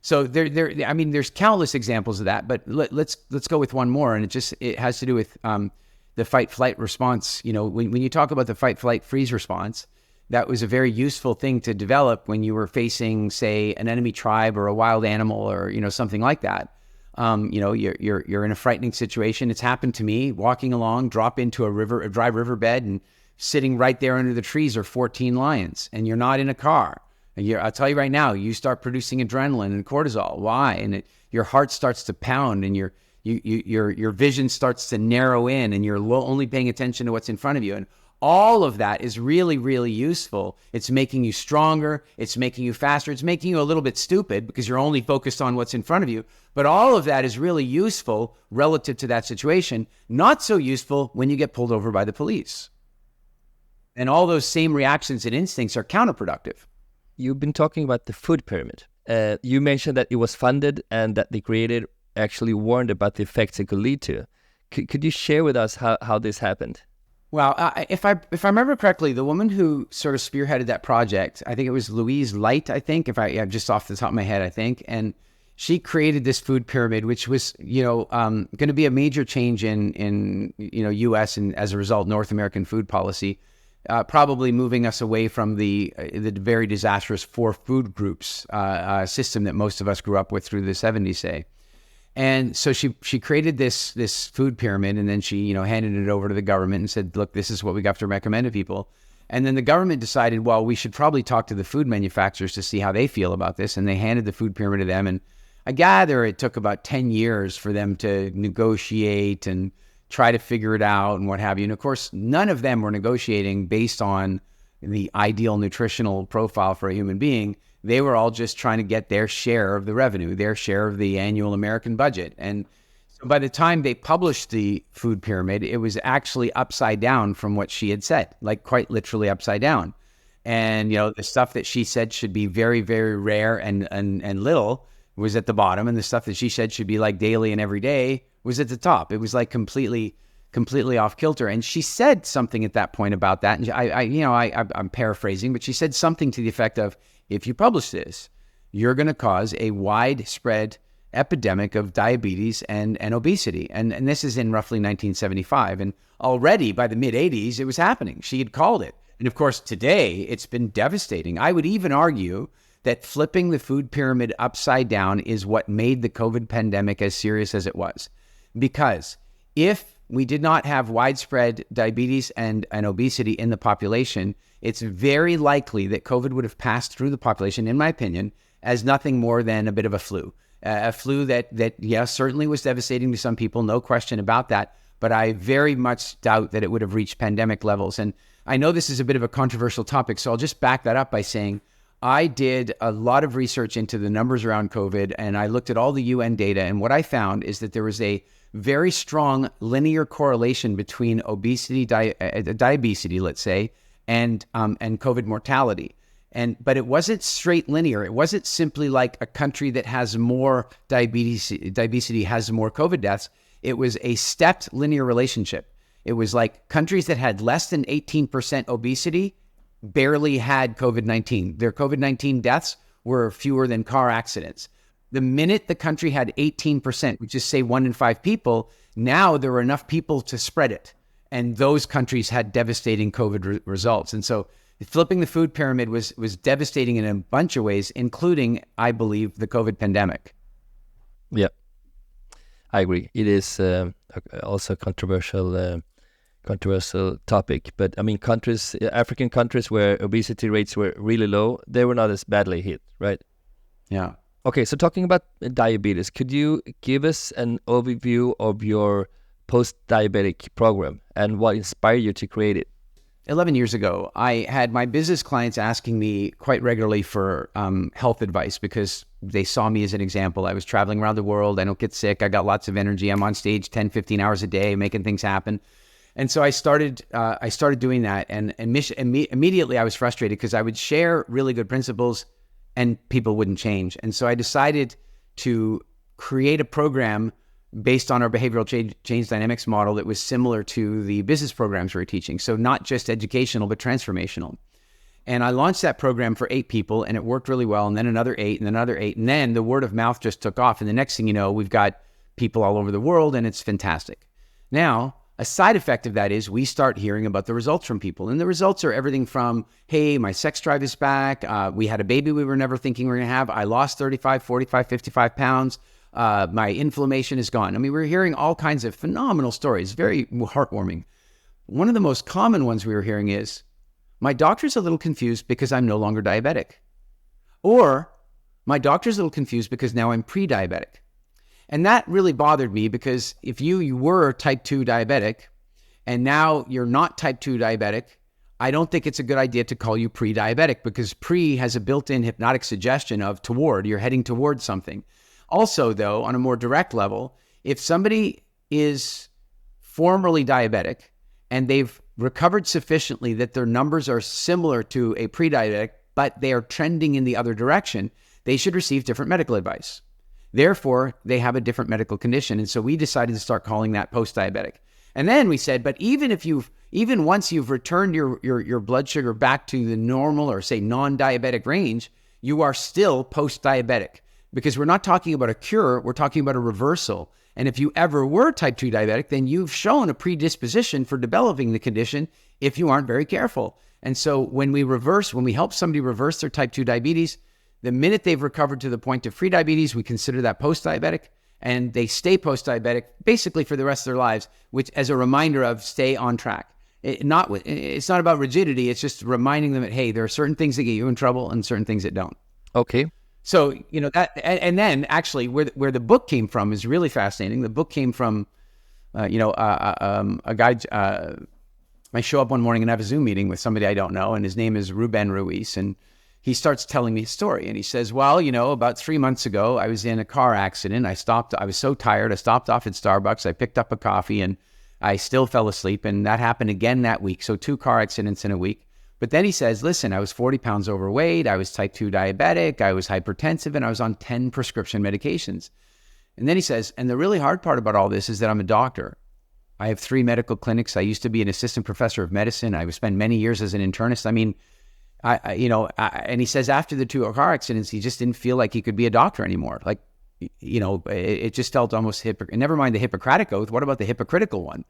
So there's countless examples of that, but let's go with one more, and it has to do with the fight-flight response. When you talk about the fight-flight-freeze response, that was a very useful thing to develop when you were facing, say, an enemy tribe or a wild animal or something like that. You're in a frightening situation. It's happened to me, walking along, drop into a dry riverbed, and sitting right there under the trees are 14 lions, and you're not in a car. And I'll tell you right now, you start producing adrenaline and cortisol. Why? And your heart starts to pound, and your vision starts to narrow in, and you're only paying attention to what's in front of you. And all of that is really, really useful. It's making you stronger. It's making you faster. It's making you a little bit stupid because you're only focused on what's in front of you. But all of that is really useful relative to that situation. Not so useful when you get pulled over by the police. And all those same reactions and instincts are counterproductive. You've been talking about the food pyramid. You mentioned that it was funded and that the creator actually warned about the effects it could lead to. Could you share with us how this happened? Well, if I remember correctly, the woman who sort of spearheaded that project, I think it was Louise Light, I think, just off the top of my head, I think. And she created this food pyramid, which was, going to be a major change in U.S. and as a result, North American food policy, probably moving us away from the very disastrous 4 food groups system that most of us grew up with through the 70s, say. And so she created this food pyramid, and then she handed it over to the government and said, look, this is what we got to recommend to people. And then the government decided, well, we should probably talk to the food manufacturers to see how they feel about this. And they handed the food pyramid to them. And I gather it took about 10 years for them to negotiate and try to figure it out and what have you. And of course, none of them were negotiating based on the ideal nutritional profile for a human being. They were all just trying to get their share of the revenue, their share of the annual American budget. And so by the time they published the food pyramid, it was actually upside down from what she had said, like quite literally upside down. And, the stuff that she said should be very, very rare and little was at the bottom. And the stuff that she said should be like daily and every day was at the top. It was like completely off kilter. And she said something at that point about that. And I'm paraphrasing, but she said something to the effect of, if you publish this, you're going to cause a widespread epidemic of diabetes and obesity. And this is in roughly 1975. And already by the mid-'80s, it was happening. She had called it. And of course, today, it's been devastating. I would even argue that flipping the food pyramid upside down is what made the COVID pandemic as serious as it was. Because if we did not have widespread diabetes and obesity in the population, it's very likely that COVID would have passed through the population, in my opinion, as nothing more than a bit of a flu. A flu that certainly was devastating to some people, no question about that. But I very much doubt that it would have reached pandemic levels. And I know this is a bit of a controversial topic, so I'll just back that up by saying I did a lot of research into the numbers around COVID, and I looked at all the UN data. And what I found is that there was a very strong linear correlation between obesity, diabetes, let's say, and COVID mortality. But it wasn't straight linear. It wasn't simply like a country that has more diabetes has more COVID deaths. It was a stepped linear relationship. It was like countries that had less than 18% obesity barely had COVID-19. Their COVID-19 deaths were fewer than car accidents. The minute the country had 18%, which is say 1 in 5 people, now there were enough people to spread it. And those countries had devastating COVID results. And so flipping the food pyramid was devastating in a bunch of ways, including, I believe, the COVID pandemic. Yeah, I agree. It is also a controversial topic. But I mean, African countries where obesity rates were really low, they were not as badly hit, right? Yeah. Okay, so talking about diabetes, could you give us an overview of your post-diabetic program and what inspired you to create it? 11 years ago, I had my business clients asking me quite regularly for health advice because they saw me as an example. I was traveling around the world. I don't get sick. I got lots of energy. I'm on stage 10, 15 hours a day making things happen. And so I started doing that. And immediately I was frustrated because I would share really good principles and people wouldn't change. And so I decided to create a program based on our behavioral change dynamics model that was similar to the business programs we were teaching. So not just educational, but transformational. And I launched that program for 8 people and it worked really well. And then another 8 and another 8. And then the word of mouth just took off. And the next thing you know, we've got people all over the world and it's fantastic. Now, a side effect of that is we start hearing about the results from people. And the results are everything from, hey, my sex drive is back. We had a baby we were never thinking we were going to have. I lost 35, 45, 55 pounds. My inflammation is gone. I mean, we're hearing all kinds of phenomenal stories, very heartwarming. One of the most common ones we were hearing is, my doctor's a little confused because I'm no longer diabetic. Or, my doctor's a little confused because now I'm pre-diabetic. And that really bothered me because if you were type 2 diabetic and now you're not type 2 diabetic, I don't think it's a good idea to call you pre-diabetic because pre has a built-in hypnotic suggestion of toward, you're heading towards something. Also, though, on a more direct level, if somebody is formerly diabetic and they've recovered sufficiently that their numbers are similar to a pre-diabetic, but they are trending in the other direction, they should receive different medical advice. Therefore, they have a different medical condition. And so we decided to start calling that post-diabetic. And then we said, but even once you've returned your blood sugar back to the normal or say non-diabetic range, you are still post-diabetic. Because we're not talking about a cure, we're talking about a reversal. And if you ever were type 2 diabetic, then you've shown a predisposition for developing the condition if you aren't very careful. And so when we help somebody reverse their type 2 diabetes, the minute they've recovered to the point of pre-diabetes, we consider that post-diabetic, and they stay post-diabetic basically for the rest of their lives, which as a reminder of stay on track. It's not about rigidity, it's just reminding them that, hey, there are certain things that get you in trouble and certain things that don't. Okay. So, that, and then actually where the book came from is really fascinating. The book came from, a guy, I show up one morning and have a Zoom meeting with somebody I don't know, and his name is Ruben Ruiz, and he starts telling me his story. And he says, well, about 3 months ago, I was in a car accident. I was so tired. I stopped off at Starbucks. I picked up a coffee and I still fell asleep. And that happened again that week. So 2 car accidents in a week. But then he says, listen, I was 40 pounds overweight. I was type 2 diabetic. I was hypertensive and I was on 10 prescription medications. And then he says, and the really hard part about all this is that I'm a doctor. I have 3 medical clinics. I used to be an assistant professor of medicine. I spent many years as an internist. I mean, and he says after the 2 car accidents, he just didn't feel like he could be a doctor anymore. Like, it just felt almost never mind the Hippocratic oath. What about the hypocritical one?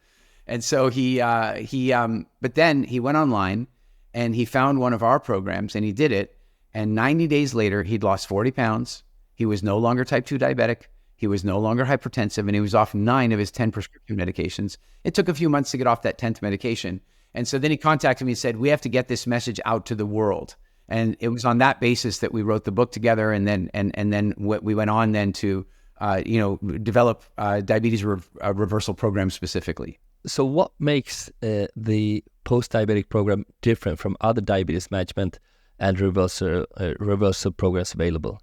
And so but then he went online and he found one of our programs and he did it. And 90 days later, he'd lost 40 pounds. He was no longer type 2 diabetic. He was no longer hypertensive and he was off 9 of his 10 prescription medications. It took a few months to get off that 10th medication. And so then he contacted me and said, we have to get this message out to the world. And it was on that basis that we wrote the book together. And then we went on then to, develop diabetes reversal program specifically. So what makes the post-diabetic program different from other diabetes management and reversal programs available?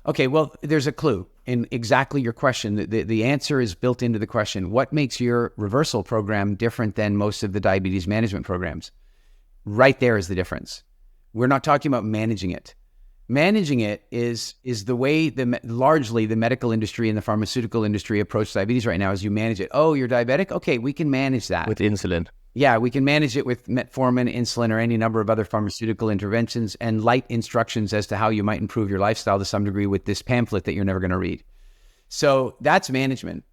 Okay, well, there's a clue in exactly your question. The answer is built into the question. What makes your reversal program different than most of the diabetes management programs? Right there is the difference. We're not talking about managing it. Managing it is the way largely the medical industry and the pharmaceutical industry approach diabetes right now. Is you manage it. Oh, you're diabetic? Okay, we can manage that with insulin. Yeah, we can manage it with metformin, insulin, or any number of other pharmaceutical interventions, and light instructions as to how you might improve your lifestyle to some degree with this pamphlet that you're never going to read. So that's management.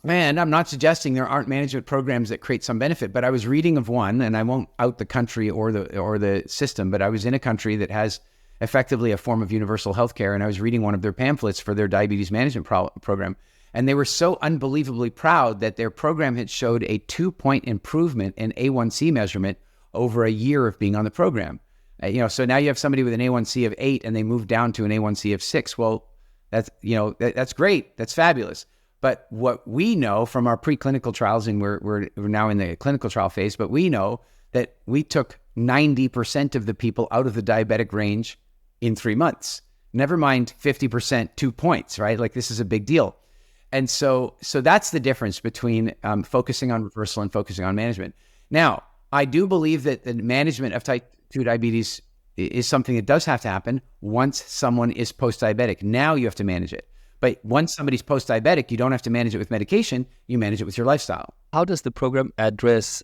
And I'm not suggesting there aren't management programs that create some benefit, but I was reading of one, and I won't out the country or the system, but I was in a country that has effectively a form of universal healthcare, and I was reading one of their pamphlets for their diabetes management program. And they were so unbelievably proud that their program had showed a 2-point improvement in A1C measurement over a year of being on the program. So now you have somebody with an A1C of 8 and they move down to an A1C of 6. Well, that's great. That's fabulous. But what we know from our preclinical trials, and we're now in the clinical trial phase, but we know that we took 90% of the people out of the diabetic range in 3 months. Never mind 50%, 2 points, right? Like, this is a big deal. And so that's the difference between focusing on reversal and focusing on management. Now, I do believe that the management of type 2 diabetes is something that does have to happen once someone is post-diabetic. Now you have to manage it. But once somebody's post-diabetic, you don't have to manage it with medication. You manage it with your lifestyle. How does the program address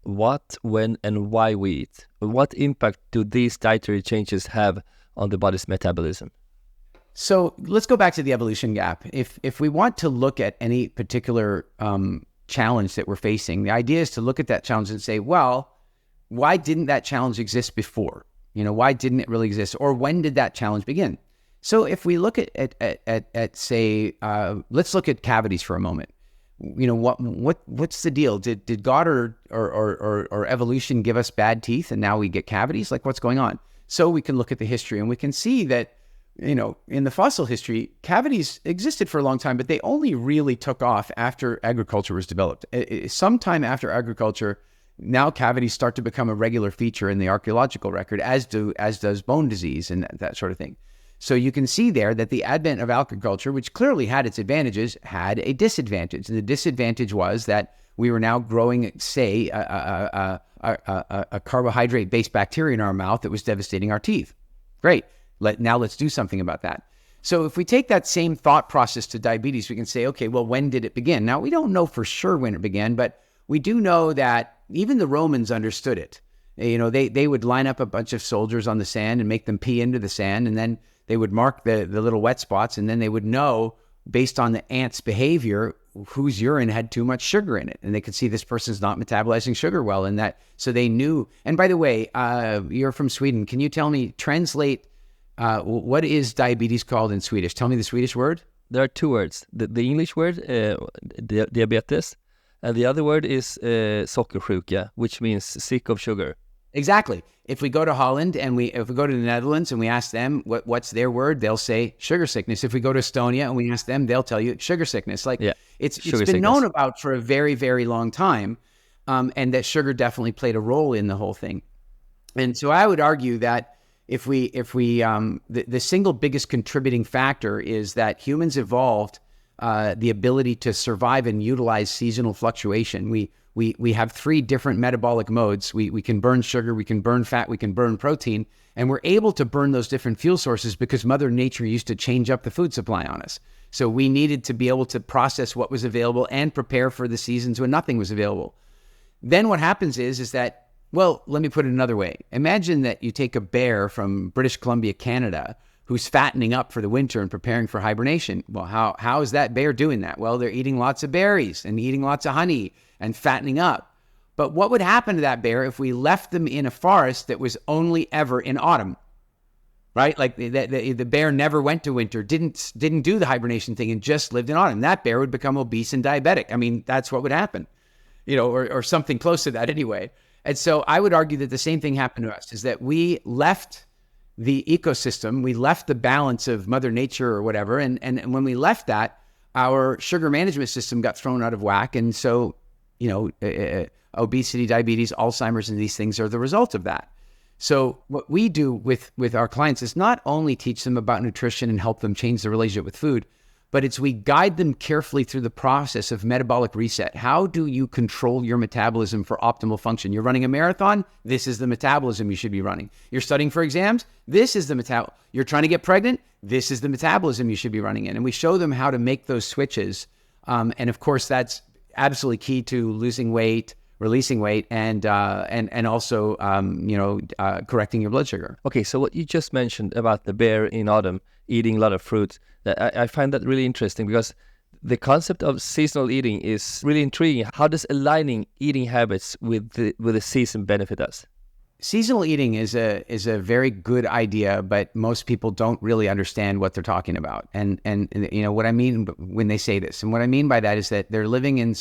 what, when, and why we eat? What impact do these dietary changes have on the body's metabolism? So let's go back to the evolution gap. If we want to look at any particular challenge that we're facing, the idea is to look at that challenge and say, well, why didn't that challenge exist before? Why didn't it really exist? Or when did that challenge begin? So if we look at say, let's look at cavities for a moment. What's the deal? Did God or evolution give us bad teeth and now we get cavities? Like, what's going on? So we can look at the history and we can see that, in the fossil history, cavities existed for a long time, but they only really took off after agriculture was developed. Sometime after agriculture, now cavities start to become a regular feature in the archaeological record, as does bone disease and that sort of thing. So you can see there that the advent of agriculture, which clearly had its advantages, had a disadvantage. And the disadvantage was that we were now growing, say, a carbohydrate-based bacteria in our mouth that was devastating our teeth. Great. Now let's do something about that. So if we take that same thought process to diabetes, we can say, okay, well, when did it begin? Now, we don't know for sure when it began, but we do know that even the Romans understood it. They would line up a bunch of soldiers on the sand and make them pee into the sand, and then they would mark the little wet spots, and then they would know, based on the ants' behavior, whose urine had too much sugar in it. And they could see this person's not metabolizing sugar well, and that, so they knew. And by the way, you're from Sweden. Can you tell me, translate, what is diabetes called in Swedish? Tell me the Swedish word. There are 2 words. The English word, diabetes, and the other word is sockersjuka, which means sick of sugar. Exactly. If we go to Holland and if we go to the Netherlands and we ask them what's their word, they'll say sugar sickness. If we go to Estonia and we ask them, they'll tell you sugar sickness. It's been known about for a very, very long time, and that sugar definitely played a role in the whole thing. And so I would argue that the single biggest contributing factor is that humans evolved the ability to survive and utilize seasonal fluctuation. We have 3 different metabolic modes. We can burn sugar, we can burn fat, we can burn protein, and we're able to burn those different fuel sources because Mother Nature used to change up the food supply on us. So we needed to be able to process what was available and prepare for the seasons when nothing was available. Then what happens is that, well, let me put it another way. Imagine that you take a bear from British Columbia, Canada, who's fattening up for the winter and preparing for hibernation. Well, how is that bear doing that? Well, they're eating lots of berries and eating lots of honey and fattening up. But what would happen to that bear if we left them in a forest that was only ever in autumn? Right? Like the bear never went to winter, didn't do the hibernation thing, and just lived in autumn. That bear would become obese and diabetic. I mean, that's what would happen, or something close to that anyway. And so I would argue that the same thing happened to us, is that we left the ecosystem, we left the balance of Mother Nature or whatever. And when we left that, our sugar management system got thrown out of whack. And so, obesity, diabetes, Alzheimer's, and these things are the result of that. So what we do with our clients is not only teach them about nutrition and help them change their relationship with food, but we guide them carefully through the process of metabolic reset. How do you control your metabolism for optimal function? You're running a marathon, this is the metabolism you should be running. You're studying for exams, this is the metabolism. You're trying to get pregnant, this is the metabolism you should be running in. And we show them how to make those switches. And of course, that's absolutely key to losing weight, releasing weight, and also correcting your blood sugar. Okay, so what you just mentioned about the bear in autumn eating a lot of fruit, I find that really interesting, because the concept of seasonal eating is really intriguing. How does aligning eating habits with the season benefit us? Seasonal eating is a very good idea, but most people don't really understand what they're talking about. And what I mean when they say this, and what I mean by that is that they're living in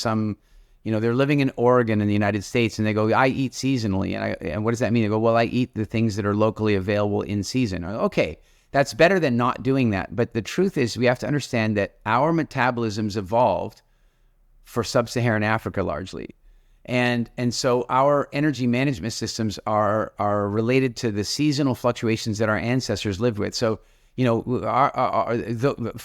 they're living in Oregon in the United States, and they go, I eat seasonally. And what does that mean? They go, well, I eat the things that are locally available in season. Okay, that's better than not doing that. But the truth is, we have to understand that our metabolisms evolved for sub-Saharan Africa largely. And so our energy management systems are related to the seasonal fluctuations that our ancestors lived with. So, for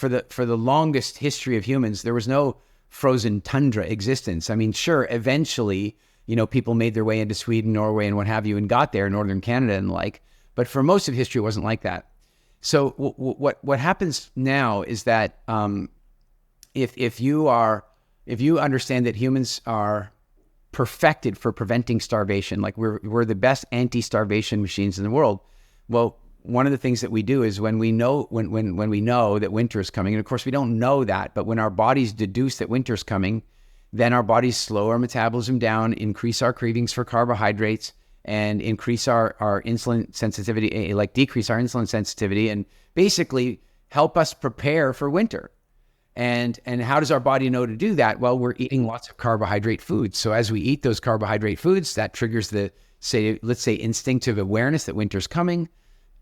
the longest history of humans, there was no frozen tundra existence. I mean, sure, eventually, people made their way into Sweden, Norway, and what have you, and got there, northern Canada and the like. But for most of history, it wasn't like that. So what happens now is that if you understand that humans are perfected for preventing starvation, like we're the best anti-starvation machines in the world. Well, one of the things that we do is when we know that winter is coming, and of course we don't know that, but when our bodies deduce that winter is coming, then our bodies slow our metabolism down, increase our cravings for carbohydrates, and increase our insulin sensitivity, like decrease our insulin sensitivity, and basically help us prepare for winter. And how does our body know to do that? Well, we're eating lots of carbohydrate foods. So as we eat those carbohydrate foods, that triggers let's say instinctive awareness that winter's coming.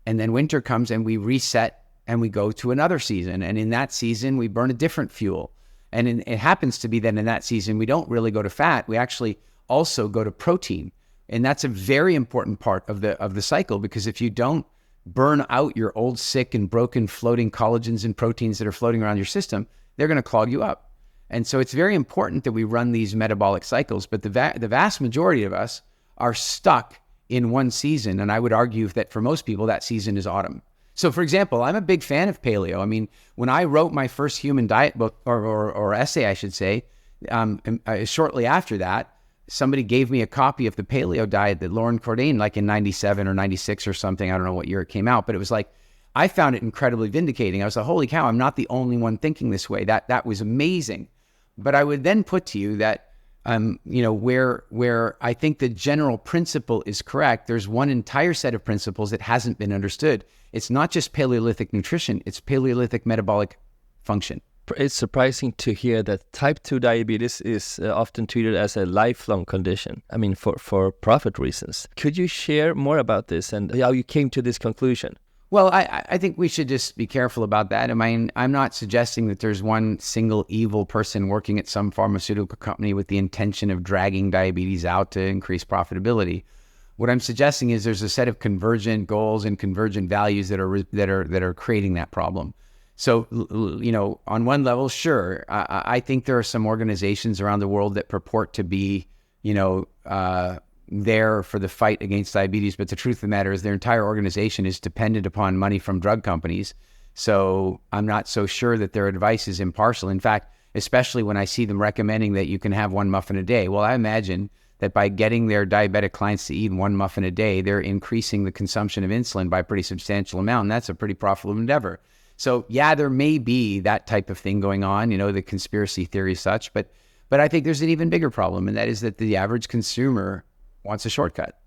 And then winter comes and we reset and we go to another season. And in that season, we burn a different fuel. And it happens to be that in that season, we don't really go to fat. We actually also go to protein. And that's a very important part of the cycle, because if you don't burn out your old, sick, and broken floating collagens and proteins that are floating around your system, they're going to clog you up. And so it's very important that we run these metabolic cycles, but the vast majority of us are stuck in one season. And I would argue that for most people, that season is autumn. So for example, I'm a big fan of paleo. I mean, when I wrote my first human diet book, or essay, I should say, shortly after that, somebody gave me a copy of the paleo diet that Lauren Cordain, like in 97 or 96 or something, I don't know what year it came out, but it was like, I found it incredibly vindicating. I was like, holy cow, I'm not the only one thinking this way. That was amazing. But I would then put to you that, where I think the general principle is correct, there's one entire set of principles that hasn't been understood. It's not just Paleolithic nutrition, it's Paleolithic metabolic function. It's surprising to hear that type 2 diabetes is often treated as a lifelong condition. I mean, for profit reasons. Could you share more about this and how you came to this conclusion? Well, I think we should just be careful about that. I mean, I'm not suggesting that there's one single evil person working at some pharmaceutical company with the intention of dragging diabetes out to increase profitability. What I'm suggesting is there's a set of convergent goals and convergent values that are creating that problem. So, on one level, sure, I think there are some organizations around the world that purport to be, there for the fight against diabetes. But the truth of the matter is their entire organization is dependent upon money from drug companies. So I'm not so sure that their advice is impartial. In fact, especially when I see them recommending that you can have one muffin a day. Well, I imagine that by getting their diabetic clients to eat one muffin a day, they're increasing the consumption of insulin by a pretty substantial amount. And that's a pretty profitable endeavor. So yeah, there may be that type of thing going on, the conspiracy theory such, but I think there's an even bigger problem. And that is that the average consumer wants a shortcut.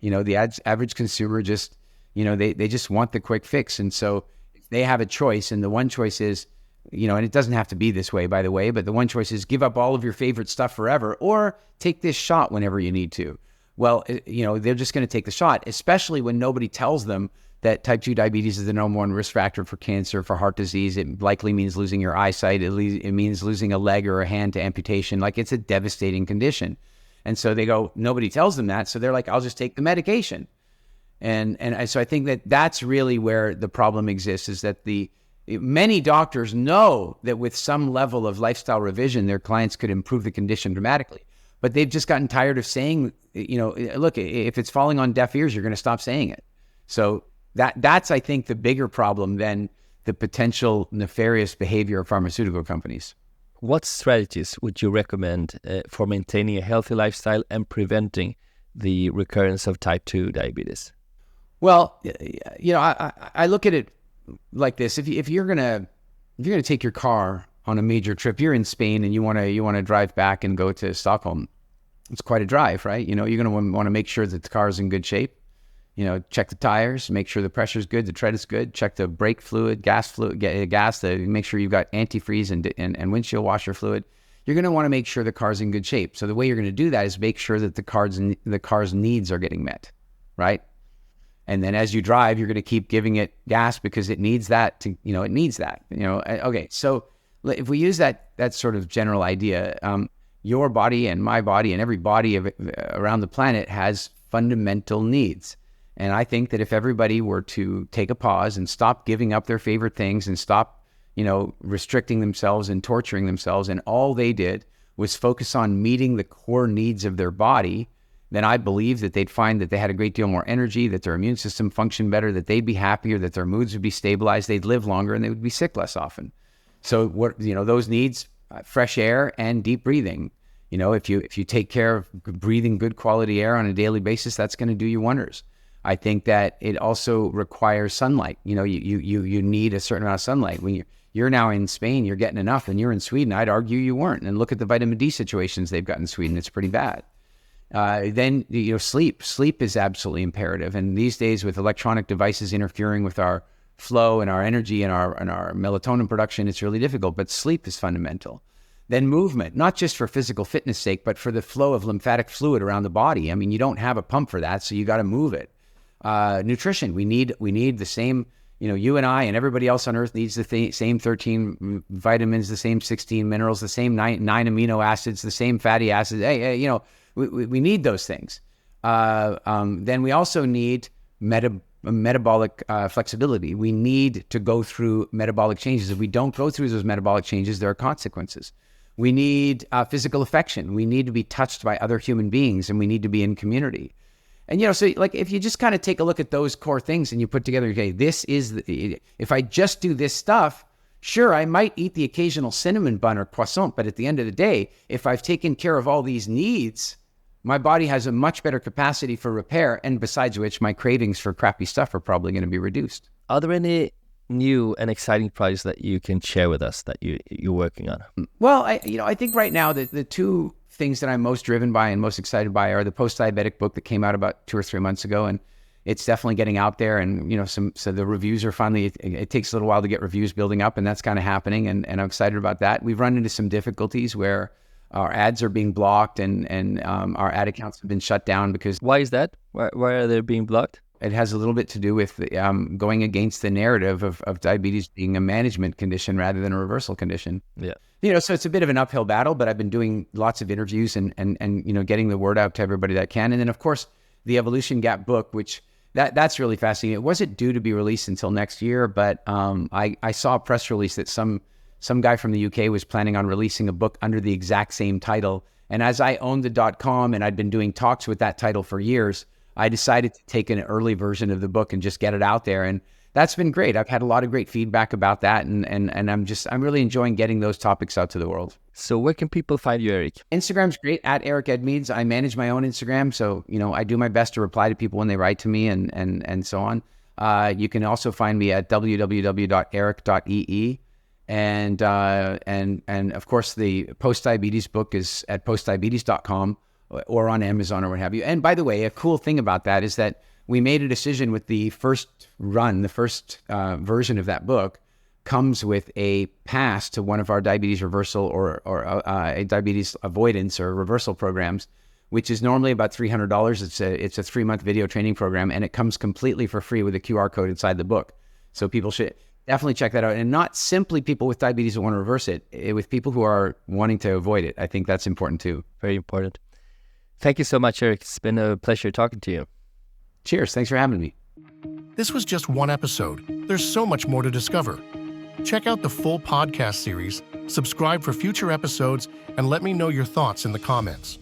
The average consumer just, they just want the quick fix. And so if they have a choice, and the one choice is, and it doesn't have to be this way, by the way, but the one choice is give up all of your favorite stuff forever, or take this shot whenever you need to. Well, they're just going to take the shot, especially when nobody tells them that type 2 diabetes is the number one risk factor for cancer, for heart disease. It likely means losing your eyesight. It means losing a leg or a hand to amputation. Like, it's a devastating condition. And so they go, nobody tells them that. So they're like, I'll just take the medication. So I think that that's really where the problem exists, is that many doctors know that with some level of lifestyle revision, their clients could improve the condition dramatically. But they've just gotten tired of saying, look, if it's falling on deaf ears, you're going to stop saying it. So that's, I think, the bigger problem than the potential nefarious behavior of pharmaceutical companies. What strategies would you recommend for maintaining a healthy lifestyle and preventing the recurrence of type 2 diabetes? Well, I look at it like this. If you're gonna take your car on a major trip, you're in Spain and you want to drive back and go to Stockholm, it's quite a drive, right? You're going to want to make sure that the car is in good shape. Check the tires, make sure the pressure's good, the tread is good, check the brake fluid, gas, make sure you've got antifreeze and windshield washer fluid. You're going to want to make sure the car's in good shape. So the way you're going to do that is make sure that the car's needs are getting met, right? And then as you drive, you're going to keep giving it gas because it needs that Okay, so if we use that sort of general idea, your body and my body and every body around the planet has fundamental needs. And I think that if everybody were to take a pause and stop giving up their favorite things and stop, restricting themselves and torturing themselves, and all they did was focus on meeting the core needs of their body, then I believe that they'd find that they had a great deal more energy, that their immune system functioned better, that they'd be happier, that their moods would be stabilized, they'd live longer, and they would be sick less often. So those needs, fresh air and deep breathing. If you take care of breathing good quality air on a daily basis, that's going to do you wonders. I think that it also requires sunlight. You need a certain amount of sunlight. When you're now in Spain, you're getting enough, and you're in Sweden, I'd argue you weren't. And look at the vitamin D situations they've got in Sweden. It's pretty bad. Then sleep. Sleep is absolutely imperative. And these days, with electronic devices interfering with our flow and our energy and our melatonin production, it's really difficult. But sleep is fundamental. Then movement, not just for physical fitness sake, but for the flow of lymphatic fluid around the body. I mean, you don't have a pump for that, so you got to move it. Nutrition, we need the same, you and I and everybody else on earth needs the same 13 vitamins, the same 16 minerals, the same nine amino acids, the same fatty acids. We need those things. Then we also need metabolic flexibility. We need to go through metabolic changes. If we don't go through those metabolic changes, there are consequences. We need physical affection. We need to be touched by other human beings, and we need to be in community. And, so like if you just kind of take a look at those core things and you put together, okay, if I just do this stuff, sure, I might eat the occasional cinnamon bun or croissant, but at the end of the day, if I've taken care of all these needs, my body has a much better capacity for repair. And besides which, my cravings for crappy stuff are probably going to be reduced. Are there any new and exciting projects that you can share with us that you're working on? Well, I think right now the two things that I'm most driven by and most excited by are the Postdiabetic book that came out about 2 or 3 months ago, and it's definitely getting out there. And so the reviews are finally. It takes a little while to get reviews building up, and that's kind of happening. And I'm excited about that. We've run into some difficulties where our ads are being blocked, and our ad accounts have been shut down because. Why is that? Why are they being blocked? It has a little bit to do with going against the narrative of diabetes being a management condition rather than a reversal condition. Yeah. So it's a bit of an uphill battle, but I've been doing lots of interviews and getting the word out to everybody that can. And then, of course, the Evolution Gap book, which that's really fascinating. It wasn't due to be released until next year, but I saw a press release that some guy from the UK was planning on releasing a book under the exact same title. And as I owned the .com and I'd been doing talks with that title for years, I decided to take an early version of the book and just get it out there. And that's been great. I've had a lot of great feedback about that. And I'm really enjoying getting those topics out to the world. So where can people find you, Eric? Instagram's great, at Eric Edmeades. I manage my own Instagram. So, I do my best to reply to people when they write to me and so on. You can also find me at www.eric.ee. And of course, the Postdiabetes book is at postdiabetes.com or on Amazon or what have you. And by the way, a cool thing about that is that we made a decision with the first version of that book comes with a pass to one of our diabetes reversal or a diabetes avoidance or reversal programs, which is normally about $300. It's a 3-month video training program, and it comes completely for free with a QR code inside the book. So people should definitely check that out. And not simply people with diabetes who want to reverse it, with people who are wanting to avoid it. I think that's important too. Very important. Thank you so much, Eric. It's been a pleasure talking to you. Cheers. Thanks for having me. This was just one episode. There's so much more to discover. Check out the full podcast series, subscribe for future episodes, and let me know your thoughts in the comments.